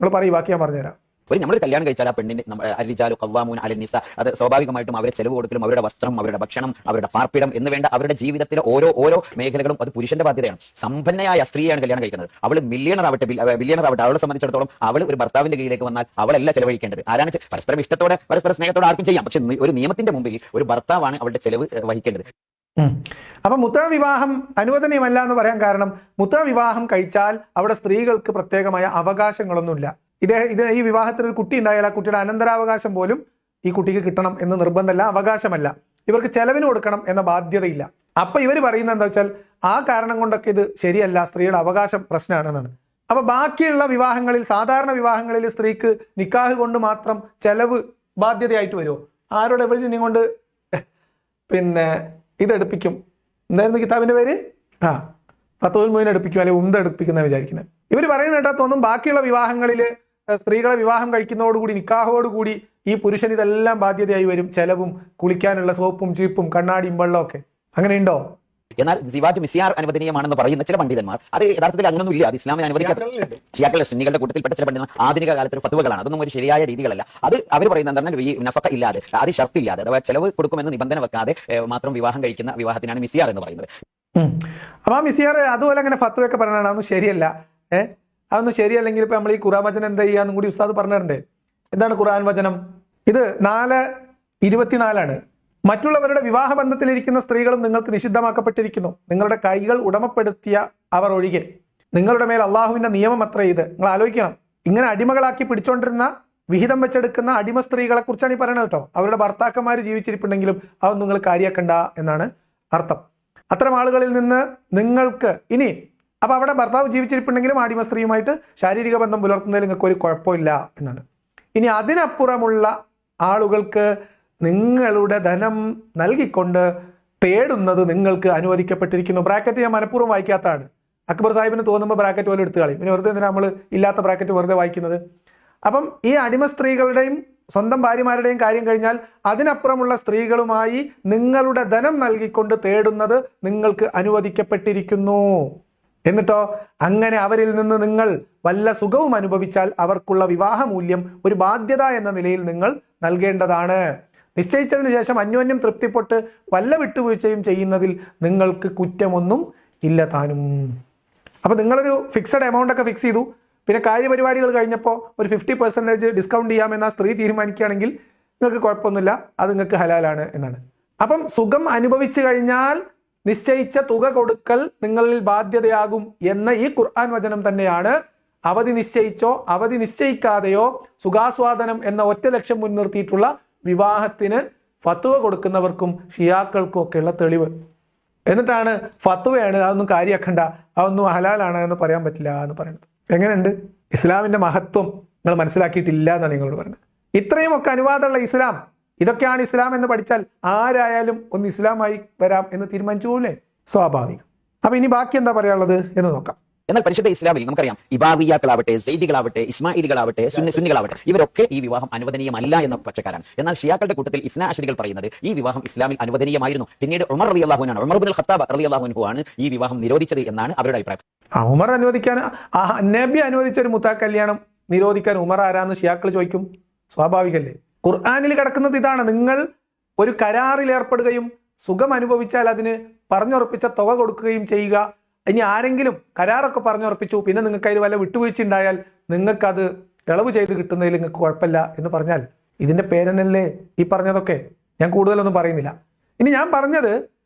നിങ്ങൾ പറയും, ബാക്കി ഞാൻ പറഞ്ഞുതരാം. നമ്മൾ കല്യാണം കഴിച്ചാൽ ആ പെണ്ണിന് അരിജാലു ഖവ്വാമൂൻ അലൻ നിസ, അത് സ്വാഭാവികമായിട്ടും അവരെ ചെലവ് കൊടുക്കലും അവരുടെ വസ്ത്രം, അവരുടെ ഭക്ഷണം, അവരുടെ പാർപ്പിടം എന്ന് വേണ്ട അവരുടെ ജീവിതത്തിലെ ഓരോ മേഖലകളും അത് പുരുഷന്റെ ബാധ്യതയാണ്. സമ്പന്നയായ സ്ത്രീയാണ് കല്യാണം കഴിക്കുന്നത്. അവൾ ബില്യണർ ആവട്ടെ, അവളെ സംബന്ധിച്ചിടത്തോളം അവൾ ഒരു ഭർത്താവിന്റെ കീഴിലേക്ക് വന്നാൽ അവളല്ല ചെലവഴിക്കേണ്ടത്. ആരാണ്? പരസ്പരം ഇഷ്ടത്തോടെ, പരസ്പര സ്നേഹത്തോടെ ആർക്കും ചെയ്യാം, പക്ഷെ ഒരു നിയമത്തിന്റെ മുമ്പിൽ ഒരു ഭർത്താവാണ് അവളുടെ ചെലവ് വഹിക്കേണ്ടത്. അപ്പൊ മുത്തഅ വിവാഹം അനുവദനീയമല്ല എന്ന് പറയാൻ കാരണം, മുത്തഅ വിവാഹം കഴിച്ചാൽ അവിടെ സ്ത്രീകൾക്ക് പ്രത്യേകമായ അവകാശങ്ങളൊന്നുമില്ല. ഈ വിവാഹത്തിന് ഒരു കുട്ടി ഉണ്ടായാൽ ആ കുട്ടിയുടെ അനന്തരാവകാശം പോലും ഈ കുട്ടിക്ക് കിട്ടണം എന്ന് നിർബന്ധമല്ല, അവകാശമല്ല. ഇവർക്ക് ചെലവിന് കൊടുക്കണം എന്ന ബാധ്യതയില്ല. അപ്പൊ ഇവർ പറയുന്നത് എന്താ വെച്ചാൽ ആ കാരണം കൊണ്ടൊക്കെ ഇത് ശരിയല്ല, സ്ത്രീയുടെ അവകാശം പ്രശ്നമാണെന്നാണ്. അപ്പൊ ബാക്കിയുള്ള വിവാഹങ്ങളിൽ, സാധാരണ വിവാഹങ്ങളിൽ സ്ത്രീക്ക് നിക്കാഹ് കൊണ്ട് മാത്രം ചെലവ് ബാധ്യതയായിട്ട് വരുമോ? ആരോട് എവിടെ കൊണ്ട് പിന്നെ ഇതെടുപ്പിക്കും? എന്തായിരുന്നു കിതാബിന്റെ പേര്? ഫത്വൽ മുഈൻ എടുപ്പിക്കും, അല്ലെങ്കിൽ ഉംദ എടുപ്പിക്കുന്ന വിചാരിക്കുന്നത്. ഇവർ പറയുന്ന കേട്ടാ തോന്നും ബാക്കിയുള്ള വിവാഹങ്ങളിൽ സ്ത്രീകളെ വിവാഹം കഴിക്കുന്നതോടുകൂടി, നിക്കാഹോടുകൂടി ഈ പുരുഷൻ ഇതെല്ലാം ബാധ്യതയായി വരും, ചെലവും, കുളിക്കാനുള്ള സോപ്പും ചീപ്പും കണ്ണാടിയും വെള്ളവും ഒക്കെ. അങ്ങനെയുണ്ടോ? എന്നാൽ സിവാജ് മിസിയാർ അനുവദനീയമാണെന്ന് പറയുന്ന ചില പണ്ഡിതന്മാർ അത് യഥാർത്ഥത്തിൽ അങ്ങനെയൊന്നും ഇല്ല, അത് ഇസ്ലാമിനെ അനുവദിക്കാത്ത ഷിയാക്കളുടെ സുന്നികളുടെ കൂട്ടത്തിൽപ്പെട്ട ചില പണ്ഡിതന്മാർ ആധുനിക കാലത്ത് ഫത്വകളാണ്. അതൊന്നും ഒരു ശരിയായ രീതികളല്ല. അത് അവർ പറയുന്നത് എന്താണ്? ഈ നഫക്ക ഇല്ലാതെ, അത് ഷർത്തില്ലാതെ, അഥവാ ചെലവ് കൊടുക്കുമെന്ന് നിബന്ധന വെക്കാതെ മാത്രം വിവാഹം കഴിക്കുന്ന വിവാഹത്തിനാണ് മിസിയാർ എന്ന് പറയുന്നത്. അപ്പൊ ആ മിസിയാർ അതുപോലെ അങ്ങനെ ഫത്വയൊക്കെ പറഞ്ഞാണ്, അതൊന്നും ശരിയല്ല. അതൊന്നും ശരിയല്ലെങ്കിൽ ഇപ്പൊ നമ്മൾ ഈ ഖുർആൻ വചനം എന്താ ചെയ്യാന്നും കൂടി ഉസ്താദ് പറഞ്ഞിട്ടുണ്ട്. എന്താണ് ഖുർആൻ വചനം? ഇത് 4:24 മറ്റുള്ളവരുടെ വിവാഹ ബന്ധത്തിലിരിക്കുന്ന സ്ത്രീകളും നിങ്ങൾക്ക് നിഷിദ്ധമാക്കപ്പെട്ടിരിക്കുന്നു, നിങ്ങളുടെ കൈകൾ ഉടമപ്പെടുത്തിയ അവർ ഒഴികെ. നിങ്ങളുടെ മേൽ അള്ളാഹുവിന്റെ നിയമം അത്ര ഇത്. നിങ്ങൾ ആലോചിക്കണം, ഇങ്ങനെ അടിമകളാക്കി പിടിച്ചോണ്ടിരുന്ന, വിഹിതം വെച്ചെടുക്കുന്ന അടിമ സ്ത്രീകളെ കുറിച്ചാണ് ഈ പറയുന്നത് കേട്ടോ. അവരുടെ ഭർത്താക്കന്മാർ ജീവിച്ചിരിപ്പുണ്ടെങ്കിലും അതൊന്നും നിങ്ങൾ കാര്യാക്കണ്ട എന്നാണ് അർത്ഥം. അത്തരം ആളുകളിൽ നിന്ന് നിങ്ങൾക്ക് ഇനി, അപ്പൊ അവിടെ ഭർത്താവ് ജീവിച്ചിരിപ്പുണ്ടെങ്കിലും അടിമ സ്ത്രീയുമായിട്ട് ശാരീരിക ബന്ധം പുലർത്തുന്നതിൽ നിങ്ങൾക്ക് ഒരു കുഴപ്പമില്ല എന്നാണ്. ഇനി അതിനപ്പുറമുള്ള ആളുകൾക്ക് നിങ്ങളുടെ ധനം നൽകിക്കൊണ്ട് തേടുന്നത് നിങ്ങൾക്ക് അനുവദിക്കപ്പെട്ടിരിക്കുന്നു. ബ്രാക്കറ്റ് ഞാൻ മനഃപൂർവ്വം വായിക്കാത്തതാണ്. അക്ബർ സാഹിബിന് തോന്നുമ്പോൾ ബ്രാക്കറ്റ് പോലെ എടുത്ത് കളയും. പിന്നെ വെറുതെ എന്തിനാ നമ്മൾ ഇല്ലാത്ത ബ്രാക്കറ്റ് വെറുതെ വായിക്കുന്നത്? അപ്പം ഈ അടിമ സ്ത്രീകളുടെയും സ്വന്തം ഭാര്യമാരുടെയും കാര്യം കഴിഞ്ഞാൽ അതിനപ്പുറമുള്ള സ്ത്രീകളുമായി നിങ്ങളുടെ ധനം നൽകിക്കൊണ്ട് തേടുന്നത് നിങ്ങൾക്ക് അനുവദിക്കപ്പെട്ടിരിക്കുന്നു. എന്നിട്ടോ അങ്ങനെ അവരിൽ നിന്ന് നിങ്ങൾ വല്ല സുഖവും അനുഭവിച്ചാൽ അവർക്കുള്ള വിവാഹമൂല്യം ഒരു ബാധ്യത എന്ന നിലയിൽ നിങ്ങൾ നൽകേണ്ടതാണ്. നിശ്ചയിച്ചതിന് ശേഷം അന്യോന്യം തൃപ്തിപ്പെട്ട് വല്ല വിട്ടുവീഴ്ചയും ചെയ്യുന്നതിൽ നിങ്ങൾക്ക് കുറ്റമൊന്നും ഇല്ല താനും. അപ്പൊ നിങ്ങളൊരു ഫിക്സഡ് എമൗണ്ട് ഒക്കെ ഫിക്സ് ചെയ്തു, പിന്നെ കാര്യപരിപാടികൾ കഴിഞ്ഞപ്പോൾ ഒരു 50% ഡിസ്കൗണ്ട് ചെയ്യാമെന്ന സ്ത്രീ തീരുമാനിക്കുകയാണെങ്കിൽ നിങ്ങൾക്ക് കുഴപ്പമൊന്നുമില്ല, അത് നിങ്ങൾക്ക് ഹലാലാണ് എന്നാണ്. അപ്പം സുഖം അനുഭവിച്ചു കഴിഞ്ഞാൽ നിശ്ചയിച്ച തുക കൊടുക്കൽ നിങ്ങളിൽ ബാധ്യതയാകും എന്ന ഈ ഖുർആൻ വചനം തന്നെയാണ് അവധി നിശ്ചയിച്ചോ അവധി നിശ്ചയിക്കാതെയോ സുഖാസ്വാദനം എന്ന ഒറ്റ ലക്ഷ്യം മുൻനിർത്തിയിട്ടുള്ള വിവാഹത്തിന് ഫത്വ കൊടുക്കുന്നവർക്കും ഷിയാക്കൾക്കും ഒക്കെയുള്ള തെളിവ്. എന്നിട്ടാണ് ഫത്വയാണ്, അതൊന്നും കാര്യമാക്കണ്ട, അതൊന്നും ഹലാലാണ് എന്ന് പറയാൻ പറ്റില്ല എന്ന് പറയുന്നത്. എങ്ങനെയുണ്ട്? ഇസ്ലാമിന്റെ മഹത്വം നിങ്ങൾ മനസ്സിലാക്കിയിട്ടില്ല എന്നാണ് നിങ്ങളോട് പറയുന്നത്. ഇത്രയും ഒക്കെ അനുവാദമുള്ള ഇസ്ലാം, ഇതൊക്കെയാണ് ഇസ്ലാം എന്ന് പഠിച്ചാൽ ആരായാലും ഒന്ന് ഇസ്ലാമായി വരാം എന്ന് തീരുമാനിച്ചുപോലെ സ്വാഭാവികം. അപ്പൊ ഇനി ബാക്കി എന്താ പറയാനുള്ളത് എന്ന് നോക്കാം. എന്നാൽ പരിശുദ്ധ ഇസ്ലാമിൽ നമുക്കറിയാം ഇബാദിയാക്കളാവട്ടെ, സെയ്ദികളാവട്ടെ, ഇസ്മായിലികളാവട്ടെ, സുന്നികളാവട്ടെ, ഇവരൊക്കെ ഈ വിവാഹം അനുവദനീയമല്ല എന്ന പക്ഷക്കാരാണ്. എന്നാൽ ഷിയാക്കളുടെ കൂട്ടത്തിൽ ഇസ്നാ അശരികൾ പറയുന്നത് ഈ വിവാഹം ഇസ്ലാമിൽ അനുവദനീയമായിരുന്നു. പിന്നീട് ഉമർ റളിയല്ലാഹു അൻഹു, ഉമർ ഇബ്നുൽ ഖത്താബ് റളിയല്ലാഹു അൻഹു ആണ് ഈ വിവാഹം നിരോധിച്ചത് എന്നാണ് അവരുടെ അഭിപ്രായം. ഉമർ അനുവദിക്കാൻ, നബി അനുവദിച്ച ഒരു മുത്താ കല്യാണം നിരോധിക്കാൻ ഉമർ ആരാന്ന് ഷിയാക്കൾ ചോദിക്കും. സ്വാഭാവികല്ലേ? ഖുർആനിൽ കിടക്കുന്നത് ഇതാണ്. നിങ്ങൾ ഒരു കരാറിൽ ഏർപ്പെടുകയും സുഖം അനുഭവിച്ചാൽ അതിന് പറഞ്ഞുറപ്പിച്ച തുക കൊടുക്കുകയും ചെയ്യുക. ഇനി ആരെങ്കിലും കരാറൊക്കെ പറഞ്ഞുറപ്പിച്ചു, പിന്നെ നിങ്ങൾക്ക് അതിൽ വല്ല വിട്ടുവീഴ്ച ഉണ്ടായാൽ നിങ്ങൾക്കത് ഇളവ് ചെയ്ത് കിട്ടുന്നതിൽ നിങ്ങൾക്ക് കുഴപ്പമില്ല എന്ന് പറഞ്ഞാൽ ഇതിന്റെ പേരനല്ലേ ഈ പറഞ്ഞതൊക്കെ. ഞാൻ കൂടുതലൊന്നും പറയുന്നില്ല. ഇനി ഞാൻ പറഞ്ഞത്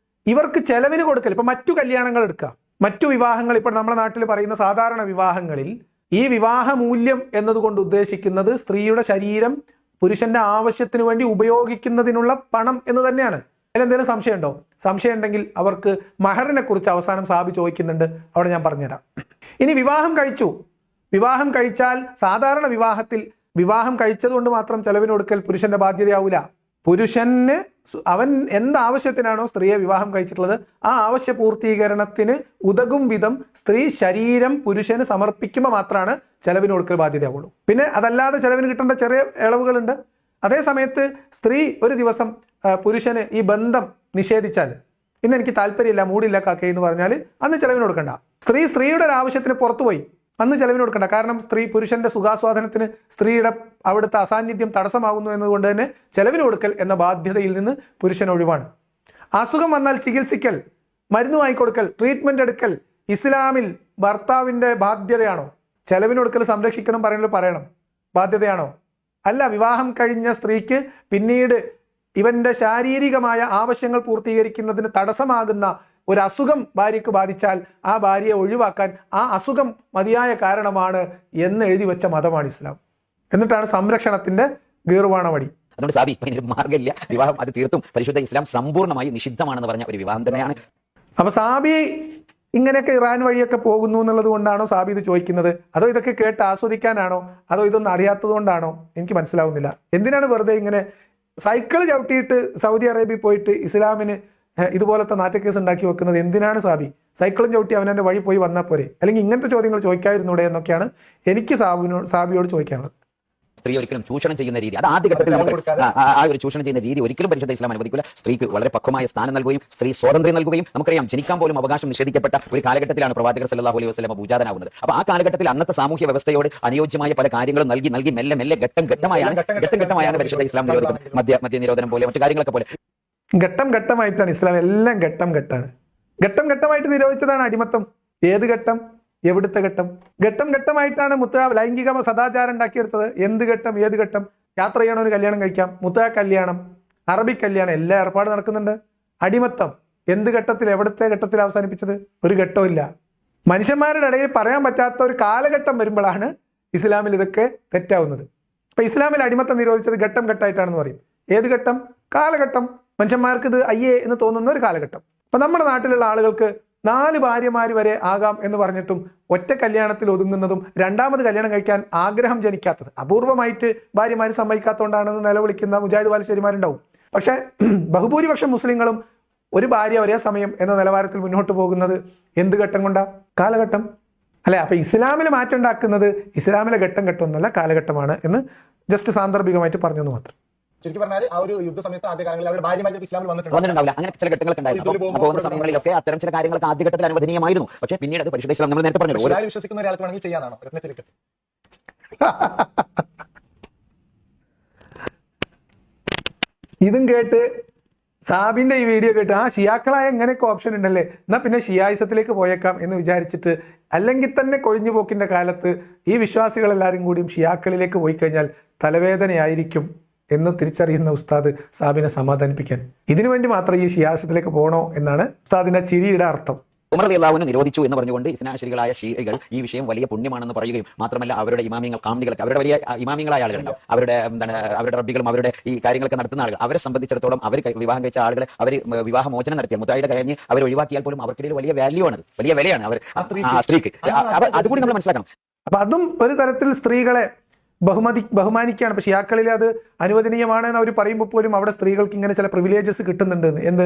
ഇവർക്ക് ചെലവിന് കൊടുക്കൽ. ഇപ്പൊ മറ്റു കല്യാണങ്ങൾ എടുക്കുക, മറ്റു വിവാഹങ്ങൾ, ഇപ്പോൾ നമ്മുടെ നാട്ടിൽ പറയുന്ന സാധാരണ വിവാഹങ്ങളിൽ ഈ വിവാഹ മൂല്യം എന്നതുകൊണ്ട് ഉദ്ദേശിക്കുന്നത് സ്ത്രീയുടെ ശരീരം പുരുഷന്റെ ആവശ്യത്തിന് വേണ്ടി ഉപയോഗിക്കുന്നതിനുള്ള പണം എന്ന് തന്നെയാണ്. അതിലെന്തെങ്കിലും സംശയമുണ്ടോ? സംശയം ഉണ്ടെങ്കിൽ അവർക്ക് മഹറിനെ കുറിച്ച് അവസാനം സാബി ചോദിക്കുന്നുണ്ട്, അവിടെ ഞാൻ പറഞ്ഞുതരാം. ഇനി വിവാഹം കഴിച്ചു, വിവാഹം കഴിച്ചാൽ സാധാരണ വിവാഹത്തിൽ വിവാഹം കഴിച്ചതുകൊണ്ട് മാത്രം ചെലവിന് കൊടുക്കൽ പുരുഷന്റെ ബാധ്യതയാവൂല. പുരുഷന് അവൻ എന്താവശ്യത്തിനാണോ സ്ത്രീയെ വിവാഹം കഴിച്ചിട്ടുള്ളത് ആ ആവശ്യ പൂർത്തീകരണത്തിന് ഉതകും വിധം സ്ത്രീ ശരീരം പുരുഷന് സമർപ്പിക്കുമ്പോൾ മാത്രമാണ് ചെലവിന് കൊടുക്കൽ ബാധ്യതയാവുള്ളൂ. പിന്നെ അതല്ലാതെ ചെലവിന് കിട്ടേണ്ട ചെറിയ ഇളവുകളുണ്ട്. അതേ സമയത്ത് സ്ത്രീ ഒരു ദിവസം പുരുഷന് ഈ ബന്ധം നിഷേധിച്ചാൽ, ഇന്ന് എനിക്ക് താല്പര്യമില്ല, മൂടില്ല കാക്കേ എന്ന് പറഞ്ഞാൽ അന്ന് ചെലവിന് കൊടുക്കണ്ട. സ്ത്രീയുടെ ഒരു ആവശ്യത്തിന് പുറത്തുപോയി, അന്ന് ചെലവിന് കൊടുക്കണ്ട. കാരണം പുരുഷന്റെ സുഖാസ്വാദനത്തിന് സ്ത്രീയുടെ അവിടുത്തെ അസാന്നിധ്യം തടസ്സമാകുന്നു എന്നതുകൊണ്ട് തന്നെ ചെലവിന് കൊടുക്കൽ എന്ന ബാധ്യതയിൽ നിന്ന് പുരുഷൻ ഒഴിവാണ്. അസുഖം വന്നാൽ ചികിത്സിക്കൽ, മരുന്ന് വാങ്ങിക്കൊടുക്കൽ, ട്രീറ്റ്മെന്റ് എടുക്കൽ ഇസ്ലാമിൽ ഭർത്താവിന്റെ ബാധ്യതയാണോ? ചെലവിന് കൊടുക്കൽ സംരക്ഷിക്കണം പറയണം ബാധ്യതയാണോ? അല്ല. വിവാഹം കഴിഞ്ഞ സ്ത്രീക്ക് പിന്നീട് ഇവന്റെ ശാരീരികമായ ആവശ്യങ്ങൾ പൂർത്തീകരിക്കുന്നതിന് തടസ്സമാകുന്ന ഒരു അസുഖം ഭാര്യയ്ക്ക് ബാധിച്ചാൽ ആ ഭാര്യയെ ഒഴിവാക്കാൻ ആ അസുഖം മതിയായ കാരണമാണ് എന്ന് എഴുതി വെച്ച മതമാണ് ഇസ്ലാം. എന്നിട്ടാണ് സംരക്ഷണത്തിന്റെ ഗീർവാണമടി. അതുകൊണ്ട് സാബി മാർഗ്ഗമില്ല, വിവാഹം അത് തീർത്തും പരിശുദ്ധ ഇസ്ലാം സമ്പൂർണ്ണമായി നിഷിദ്ധമാണെന്ന് പറഞ്ഞ ഒരു വിവാഹം തന്നെയാണ്. അപ്പൊ സാബി ഇങ്ങനെയൊക്കെ ഇറാൻ വഴിയൊക്കെ പോകുന്നു എന്നുള്ളത് കൊണ്ടാണോ സാബി ഇത് ചോദിക്കുന്നത്? അതോ ഇതൊക്കെ കേട്ട് ആസ്വദിക്കാനാണോ? അതോ ഇതൊന്നും അറിയാത്തത് കൊണ്ടാണോ? എനിക്ക് മനസ്സിലാവുന്നില്ല. എന്തിനാണ് വെറുതെ ഇങ്ങനെ സൈക്കിൾ ചവിട്ടിയിട്ട് സൗദി അറേബ്യയിൽ പോയിട്ട് ഇസ്ലാമിന് ഇതുപോലത്തെ നാറ്റക്കേസ് ഉണ്ടാക്കി വെക്കുന്നത്? എന്തിനാണ് സാബി? സൈക്കിളും ചവിട്ടി അവനെ വഴി പോയി വന്നാൽ പോരെ? അല്ലെങ്കിൽ ഇങ്ങനത്തെ ചോദ്യങ്ങൾ ചോദിക്കാതിരുന്നൂടെ എന്നൊക്കെയാണ് എനിക്ക് സാബിയോട് ചോദിക്കാനുള്ളത്. സ്ത്രീ ഒരിക്കലും ചൂഷണം ചെയ്യുന്ന രീതി, അത് ആദ്യഘട്ടത്തിൽ ആ ഒരു ചൂഷണം ചെയ്യുന്ന രീതി ഒരിക്കലും പരിശുദ്ധ ഇസ്ലാം അനുവദിക്കില്ല. സ്ത്രീക്ക് വളരെ പക്വമായ സ്ഥാനം നൽകുകയും സ്ത്രീ സ്വാതന്ത്ര്യം നൽകുകയും, നമുക്കറിയാം ജനിക്കാൻ പോലും അവകാശം നിഷേധിക്കപ്പെട്ട ഒരു കാലഘട്ടത്തിലാണ് പ്രവാചകർ സല്ലല്ലാഹു അലൈഹി വസല്ലം ഭൂജാതനാകുന്നത്. അപ്പോൾ ആ കാലഘട്ടത്തിൽ അന്നത്തെ സാമൂഹ്യ വ്യവസ്ഥയോട് അനുയോജ്യമായ പല കാര്യങ്ങളും നൽകി മെല്ലെ ഘട്ടം ഘട്ടമായാണ് പരിശുദ്ധ ഇസ്ലാം നിരോധിക്കുന്നത്. മദ്യ നിരോധനം പോലെ മറ്റു കാര്യങ്ങളൊക്കെ പോലെ ഘട്ടം ഘട്ടമായിട്ടാണ് ഇസ്ലാം. എല്ലാം ഘട്ടം ഘട്ടമായിട്ട് നിരോധിച്ചതാണ് അടിമത്തം. ഏത് ഘട്ടം? എവിടുത്തെ ഘട്ടം? ഘട്ടം ഘട്ടമായിട്ടാണ് ലൈംഗിക സദാചാരം ഉണ്ടാക്കിയെടുത്തത്. എന്ത് ഘട്ടം? ഏത് ഘട്ടം? യാത്ര ചെയ്യണവന് കല്യാണം കഴിക്കാം, കല്യാണം, അറബിക് കല്യാണം, എല്ലാ ഏർപ്പാട് നടക്കുന്നുണ്ട്. അടിമത്തം എന്ത് ഘട്ടത്തിൽ, എവിടുത്തെ ഘട്ടത്തിൽ അവസാനിപ്പിച്ചത്? ഒരു ഘട്ടവും ഇല്ല. മനുഷ്യന്മാരുടെ ഇടയിൽ പറയാൻ പറ്റാത്ത ഒരു കാലഘട്ടം വരുമ്പോഴാണ് ഇസ്ലാമിൽ ഇതൊക്കെ തെറ്റാവുന്നത്. ഇപ്പൊ ഇസ്ലാമിൽ അടിമത്തം നിരോധിച്ചത് ഘട്ടം ഘട്ടമായിട്ടാണെന്ന് പറയും. ഏത് ഘട്ടം? കാലഘട്ടം. മനുഷ്യന്മാർക്ക് ഇത് അയ്യേ എന്ന് തോന്നുന്ന ഒരു കാലഘട്ടം. അപ്പൊ നമ്മുടെ നാട്ടിലുള്ള ആളുകൾക്ക് 4 ഭാര്യമാര് വരെ ആകാം എന്ന് പറഞ്ഞിട്ടും ഒറ്റ കല്യാണത്തിൽ ഒതുങ്ങുന്നതും രണ്ടാമത് കല്യാണം കഴിക്കാൻ ആഗ്രഹം ജനിക്കാത്തത്, അപൂർവമായിട്ട് ഭാര്യമാര് സമ്മതിക്കാത്തതുകൊണ്ടാണെന്ന് നിലവിളിക്കുന്ന മുജാഹിദ് ബാലുശ്ശേരിമാരുണ്ടാവും. പക്ഷെ ബഹുഭൂരിപക്ഷം മുസ്ലിങ്ങളും ഒരു ഭാര്യ ഒരേ സമയം എന്ന നിലവാരത്തിൽ മുന്നോട്ട് പോകുന്നത് എന്ത് ഘട്ടം കൊണ്ടാ? കാലഘട്ടം അല്ലെ? അപ്പൊ ഇസ്ലാമിൽ മാറ്റം ഉണ്ടാക്കുന്നത് ഇസ്ലാമിലെ ഘട്ടമൊന്നുമല്ല, കാലഘട്ടമാണ് എന്ന് ജസ്റ്റ് സാന്ദർഭികമായിട്ട് പറഞ്ഞെന്ന് മാത്രം. ശരിക്കും പറഞ്ഞാൽ ആ ഒരു യുദ്ധ സമയത്ത് ആദ്യ കാലങ്ങളിൽ അവരുടെ ഭാര്യമാർ ഇസ്ലാമിൽ വന്നിട്ടുണ്ടാവില്ല. അങ്ങനെ ചില ഘട്ടങ്ങളൊക്കെ ഉണ്ടായിരുന്നു. പോകുന്ന സമയങ്ങളിലൊക്കെ അത്തരം ചില കാര്യങ്ങളൊക്കെ ആദ്യഘട്ടത്തിൽ അനുവദനീയമായിരുന്നു. പക്ഷേ പിന്നീട് അത് പരിശുദ്ധ ഇസ്ലാം നമ്മൾ നേരത്തെ പറഞ്ഞു വിശ്വസിക്കുന്ന ഒരാൾക്ക് വേണമെങ്കിൽ ചെയ്യാനാണോ? ഇതും കേട്ട് സാബിന്റെ ഈ വീഡിയോ കേട്ട് ഷിയാക്കളായ എങ്ങനെയൊക്കെ ഓപ്ഷൻ ഉണ്ടല്ലേ, എന്നാ പിന്നെ ഷിയായിസത്തിലേക്ക് പോയേക്കാം എന്ന് വിചാരിച്ചിട്ട്, അല്ലെങ്കിൽ തന്നെ കൊഴിഞ്ഞു പോക്കിന്റെ കാലത്ത് ഈ വിശ്വാസികൾ എല്ലാവരും കൂടിയും ഷിയാക്കളിലേക്ക് പോയി കഴിഞ്ഞാൽ തലവേദനയായിരിക്കും എന്ന് തിരിച്ചറിയുന്ന ഉസ്താദ് സാബിനെ സമാധാനിപ്പിക്കാൻ ഇതിനു വേണ്ടി മാത്രം ഈ ഷിയാസത്തിലേക്ക് പോകണോ എന്നാണ് ഉസ്താദിന്റെ ചിരിയുടെ അർത്ഥം. ഉമർ റളിയല്ലാഹു അൻഹു നിരോധിച്ചു എന്ന് പറഞ്ഞുകൊണ്ട് ഇസ്നാശരികളായ ഷീഇകൾ ഈ വിഷയം വലിയ പുണ്യമാണെന്ന് പറയുകയും മാത്രമല്ല അവരുടെ ഇമാമിയങ്ങൾ കാംലികളൊക്കെ അവരുടെ വലിയ ഇമാമിയങ്ങളായ ആളുകളുണ്ടാവും, അവരുടെ അവരുടെ റബ്ബികളും അവരുടെ ഈ കാര്യങ്ങളൊക്കെ നടത്തുന്ന ആളുകൾ, അവരെ സംബന്ധിച്ചിടത്തോളം അവർ വിവാഹം കഴിച്ച ആളുകളെ അവർ വിവാഹമോചനം നടത്തിയ മുത്തായിയുടെ കഴിഞ്ഞ് അവർ ഒഴിവാക്കിയാൽ പോലും അവർക്കിടയിൽ വലിയ വാല്യൂ ആണ്, വലിയ വിലയാണ് അവർ സ്ത്രീക്ക്. അതുകൂടി നമ്മൾ മനസ്സിലാക്കണം. അപ്പൊ അതും ഒരു തരത്തിൽ സ്ത്രീകളെ ബഹുമാനിക്കുകയാണ്. പക്ഷെ ഷിയാക്കളിൽ അത് അനുവദനീയമാണ് എന്ന് അവർ പറയുമ്പോൾ പോലും അവിടെ സ്ത്രീകൾക്ക് ഇങ്ങനെ ചില പ്രിവിലേജസ് കിട്ടുന്നുണ്ട്. എന്ത്,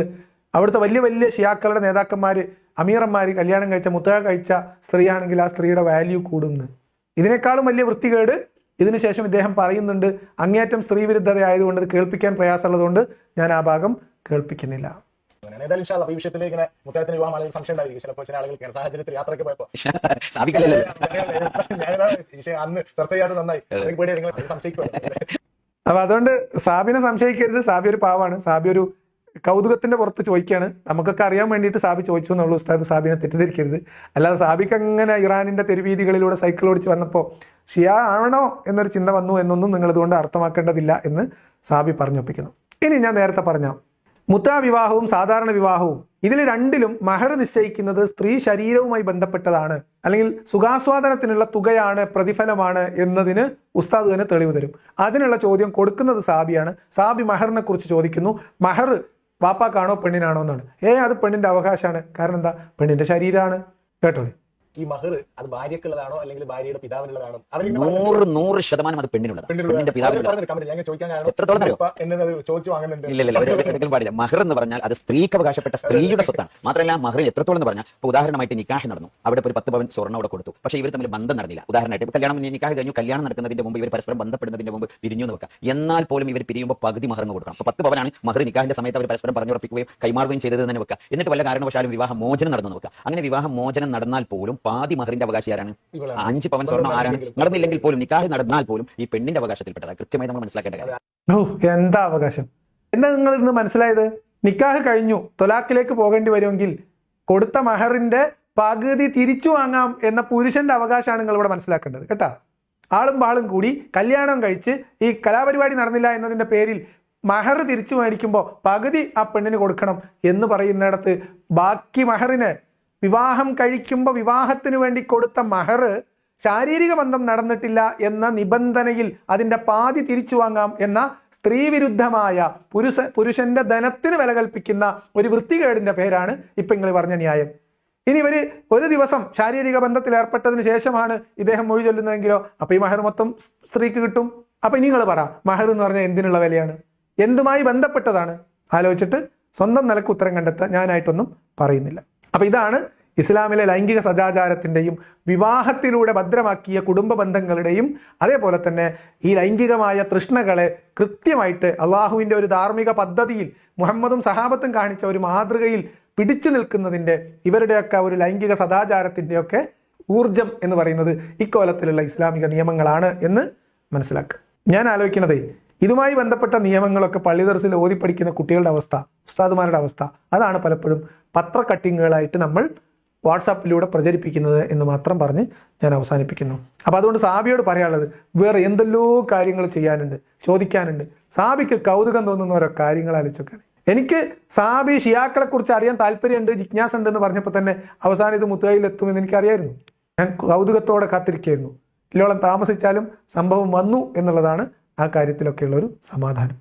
അവിടുത്തെ വലിയ വലിയ ഷിയാക്കളുടെ നേതാക്കന്മാര്, അമീറന്മാര് കല്യാണം കഴിച്ച മുത്തക കഴിച്ച സ്ത്രീയാണെങ്കിൽ ആ സ്ത്രീയുടെ വാല്യൂ കൂടുന്നു. ഇതിനേക്കാളും വലിയ വൃത്തികേട് ഇതിനുശേഷം ഇദ്ദേഹം പറയുന്നുണ്ട്. അങ്ങേയറ്റം സ്ത്രീ വിരുദ്ധത ആയതുകൊണ്ട് ഇത് കേൾപ്പിക്കാൻ പ്രയാസമുള്ളതുകൊണ്ട് ഞാൻ ആ ഭാഗം കേൾപ്പിക്കുന്നില്ല. ഏതായാലും ഈ വിഷയത്തിൽ ഇങ്ങനെ മുത്തയത്തിന് വിവാഹം ആളുകൾ സംശയം ഉണ്ടായിരിക്കും. ചിലപ്പോൾ ചില ആളുകൾ സാഹചര്യത്തിൽ യാത്രയ്ക്ക് പോയപ്പോൾ അന്ന് ചർച്ച ചെയ്യാതെ നന്നായി സംശയിക്കുക. അപ്പൊ അതുകൊണ്ട് സാബിനെ സംശയിക്കരുത്. സാബി ഒരു പാവാണ്. സാബി ഒരു കൗതുകത്തിന്റെ പുറത്ത് ചോദിക്കുകയാണ്. നമുക്കൊക്കെ അറിയാൻ വേണ്ടിയിട്ട് സാബി ചോദിച്ചു എന്നുള്ളൂ. ഉസ്താദ് സാബിനെ തെറ്റിദ്ധരിക്കരുത്. അല്ലാതെ സാബിക്ക് അങ്ങനെ ഇറാനിന്റെ തെരുവീതികളിലൂടെ സൈക്കിൾ ഓടിച്ച് വന്നപ്പോൾ ഷിയ ആണോ എന്നൊരു ചിന്ത വന്നു എന്നൊന്നും നിങ്ങൾ ഇതുകൊണ്ട് അർത്ഥമാക്കേണ്ടതില്ല എന്ന് സാബി പറഞ്ഞൊപ്പിക്കുന്നു. ഇനി ഞാൻ നേരത്തെ പറഞ്ഞ മുത്താ വിവാഹവും സാധാരണ വിവാഹവും ഇതിൽ രണ്ടിലും മഹർ നിശ്ചയിക്കുന്നത് സ്ത്രീ ശരീരവുമായി ബന്ധപ്പെട്ടതാണ്, അല്ലെങ്കിൽ സുഖാസ്വാദനത്തിനുള്ള തുകയാണ്, പ്രതിഫലമാണ് എന്നതിന് ഉസ്താദ് തന്നെ തെളിവ് തരും. അതിനുള്ള ചോദ്യം കൊടുക്കുന്നത് സാബിയാണ്. സാബി മഹറിനെ കുറിച്ച് ചോദിക്കുന്നു. മഹർ വാപ്പാക്കാണോ പെണ്ണിനാണോ എന്നാണ്. അത് പെണ്ണിന്റെ അവകാശമാണ്. കാരണം എന്താ, പെണ്ണിന്റെ ശരീരമാണ്. കേട്ടോളൂ. ഈ മഹർ അത് ഭാര്യക്കുള്ളതാണോ അല്ലെങ്കിൽ ഭാര്യയുടെ പിതാവിനുള്ളതാണോ? 100% അത് പെണ്ണിനുള്ളതാണ്. പാടില്ല. മഹർ എന്ന് പറഞ്ഞാൽ അത് സ്ത്രീക്ക് അവകാശപ്പെട്ട സ്ത്രീയുടെ സ്വത്താണ്. മാത്രമല്ല മഹർ എത്രത്തോളം എന്ന് പറഞ്ഞാൽ, ഇപ്പോൾ ഉദാഹരണമായിട്ട് നിക്കാഹ് നടന്നു, അവിടെ ഒരു 10 പവൻ സ്വർണ്ണം അവിടെ കൊടുത്തു. പക്ഷേ ഇവർ തമ്മിൽ ബന്ധം നടന്നില്ല. ഉദാഹരണമായിട്ട് കല്യാണം നിക്കാഹ് കഴിഞ്ഞു, കല്യാണം നടക്കുന്നതിന്റെ മുമ്പ് ഇവർ പരസ്പരം ബന്ധപ്പെടുന്നതിന്റെ മുമ്പ് പിരിഞ്ഞു എന്ന് വെക്കാം. എന്നാൽ പോലും ഇവർ പിരിയുമ്പോൾ പകുതി മഹറിന് കൊടുക്കണം. അപ്പോൾ 10 പവനാണ് മഹർ. നിക്കാഹിന്റെ സമയത്ത് അവർ പരസ്പരം പറഞ്ഞുറപ്പിക്കുകയും കൈമാറുകയും ചെയ്തത് തന്നെ വെക്കാം. എന്നിട്ട് വല്ല കാരണവശാലും വിവാഹ മോചനം നടന്നു വെക്കാം. അങ്ങനെ വിവാഹ മോചനം നടന്നാൽ പോലും പാതി മഹറിന്റെ അവകാശി ആരാണ്? 5 പവൻ സ്വർണ്ണം ആരാണ്? നടന്നില്ലെങ്കിൽ പോലും നിക്കാഹ് നടന്നാൽ പോലും ഈ പെണ്ണിന്റെ അവകാശത്തിൽപ്പെട്ടതാണ്. കൃത്യമായി നമ്മൾ മനസ്സിലാക്കേണ്ട കാര്യം. എന്താ അവകാശം? എന്താ നിങ്ങൾ ഇന്ന് മനസ്സിലായത്? നിക്കാഹ് കഴിഞ്ഞു, തൊലാഖിലേക്ക് പോകേണ്ടി വരുമെങ്കിൽ കൊടുത്ത മഹറിന്റെ പകുതി തിരിച്ചു വാങ്ങാം എന്ന പുരുഷന്റെ അവകാശമാണ് നിങ്ങൾ ഇവിടെ മനസ്സിലാക്കേണ്ടത്. കേട്ടാ, ആളും പാളും കൂടി കല്യാണം കഴിച്ച് ഈ കലാപരിപാടി നടന്നില്ല എന്നതിന്റെ പേരിൽ മഹർ തിരിച്ചു മേടിക്കുമ്പോൾ പകുതി ആ പെണ്ണിന് കൊടുക്കണം എന്ന് പറയുന്നിടത്ത് ബാക്കി മഹറിന് വിവാഹം കഴിക്കുമ്പോൾ വിവാഹത്തിന് വേണ്ടി കൊടുത്ത മഹർ ശാരീരിക ബന്ധം നടന്നിട്ടില്ല എന്ന നിബന്ധനയിൽ അതിന്റെ പാതി തിരിച്ചു വാങ്ങാം എന്ന സ്ത്രീവിരുദ്ധമായ പുരുഷന്റെ ധനത്തിന് വില കൽപ്പിക്കുന്ന ഒരു വൃത്തികേടിന്റെ പേരാണ് ഇപ്പൊ നിങ്ങൾ പറഞ്ഞ ന്യായം. ഇനി ഒരു ദിവസം ശാരീരിക ബന്ധത്തിൽ ഏർപ്പെട്ടതിന് ശേഷമാണ് ഇദ്ദേഹം മൊഴി ചൊല്ലുന്നതെങ്കിലോ അപ്പൊ ഈ മഹർ മൊത്തം സ്ത്രീക്ക് കിട്ടും. അപ്പൊ നിങ്ങൾ പറ, മഹർ എന്ന് പറഞ്ഞാൽ എന്തിനുള്ള വിലയാണ്, എന്തുമായി ബന്ധപ്പെട്ടതാണ്? ആലോചിച്ചിട്ട് സ്വന്തം നിലക്ക് ഉത്തരം കണ്ടെത്താൻ ഞാനായിട്ടൊന്നും പറയുന്നില്ല. അപ്പൊ ഇതാണ് ഇസ്ലാമിലെ ലൈംഗിക സദാചാരത്തിൻ്റെയും വിവാഹത്തിലൂടെ ഭദ്രമാക്കിയ കുടുംബ ബന്ധങ്ങളുടെയും അതേപോലെ തന്നെ ഈ ലൈംഗികമായ തൃഷ്ണകളെ കൃത്യമായിട്ട് അള്ളാഹുവിൻ്റെ ഒരു ധാർമ്മിക പദ്ധതിയിൽ മുഹമ്മദും സഹാബത്തും കാണിച്ച ഒരു മാതൃകയിൽ പിടിച്ചു നിൽക്കുന്നതിൻ്റെ, ഇവരുടെയൊക്കെ ഒരു ലൈംഗിക സദാചാരത്തിൻ്റെയൊക്കെ ഊർജം എന്ന് പറയുന്നത് ഇക്കോലത്തിലുള്ള ഇസ്ലാമിക നിയമങ്ങളാണ് എന്ന് മനസ്സിലാക്കുക. ഞാൻ ആലോചിക്കുന്നതേ, ഇതുമായി ബന്ധപ്പെട്ട നിയമങ്ങളൊക്കെ പള്ളി ദർസിൽ ഓതി പഠിക്കുന്ന കുട്ടികളുടെ അവസ്ഥ, ഉസ്താദുമാരുടെ അവസ്ഥ, അതാണ് പലപ്പോഴും പത്ര കട്ടിങ്ങുകളായിട്ട് നമ്മൾ വാട്സാപ്പിലൂടെ പ്രചരിപ്പിക്കുന്നത് എന്ന് മാത്രം പറഞ്ഞ് ഞാൻ അവസാനിപ്പിക്കുന്നു. അപ്പോൾ അതുകൊണ്ട് സാബിയോട് പറയാനുള്ളത്, വേറെ എന്തെല്ലോ കാര്യങ്ങൾ ചെയ്യാനുണ്ട്, ചോദിക്കാനുണ്ട്. സാബിക്ക് കൗതുകം തോന്നുന്ന ഓരോ കാര്യങ്ങൾ ആലോചിച്ചൊക്കെയാണ്. എനിക്ക് സാബി ഷിയാക്കളെ കുറിച്ച് അറിയാൻ താല്പര്യമുണ്ട്, ജിജ്ഞാസ ഉണ്ട് എന്ന് പറഞ്ഞപ്പോൾ തന്നെ അവസാനം ഇത് മുത്തയിലെത്തുമെന്ന് എനിക്കറിയായിരുന്നു. ഞാൻ കൗതുകത്തോടെ കാത്തിരിക്കുകയായിരുന്നു. ഇല്ലോളം താമസിച്ചാലും സംഭവം വന്നു എന്നുള്ളതാണ് ആ കാര്യത്തിലൊക്കെയുള്ളൊരു സമാധാനം.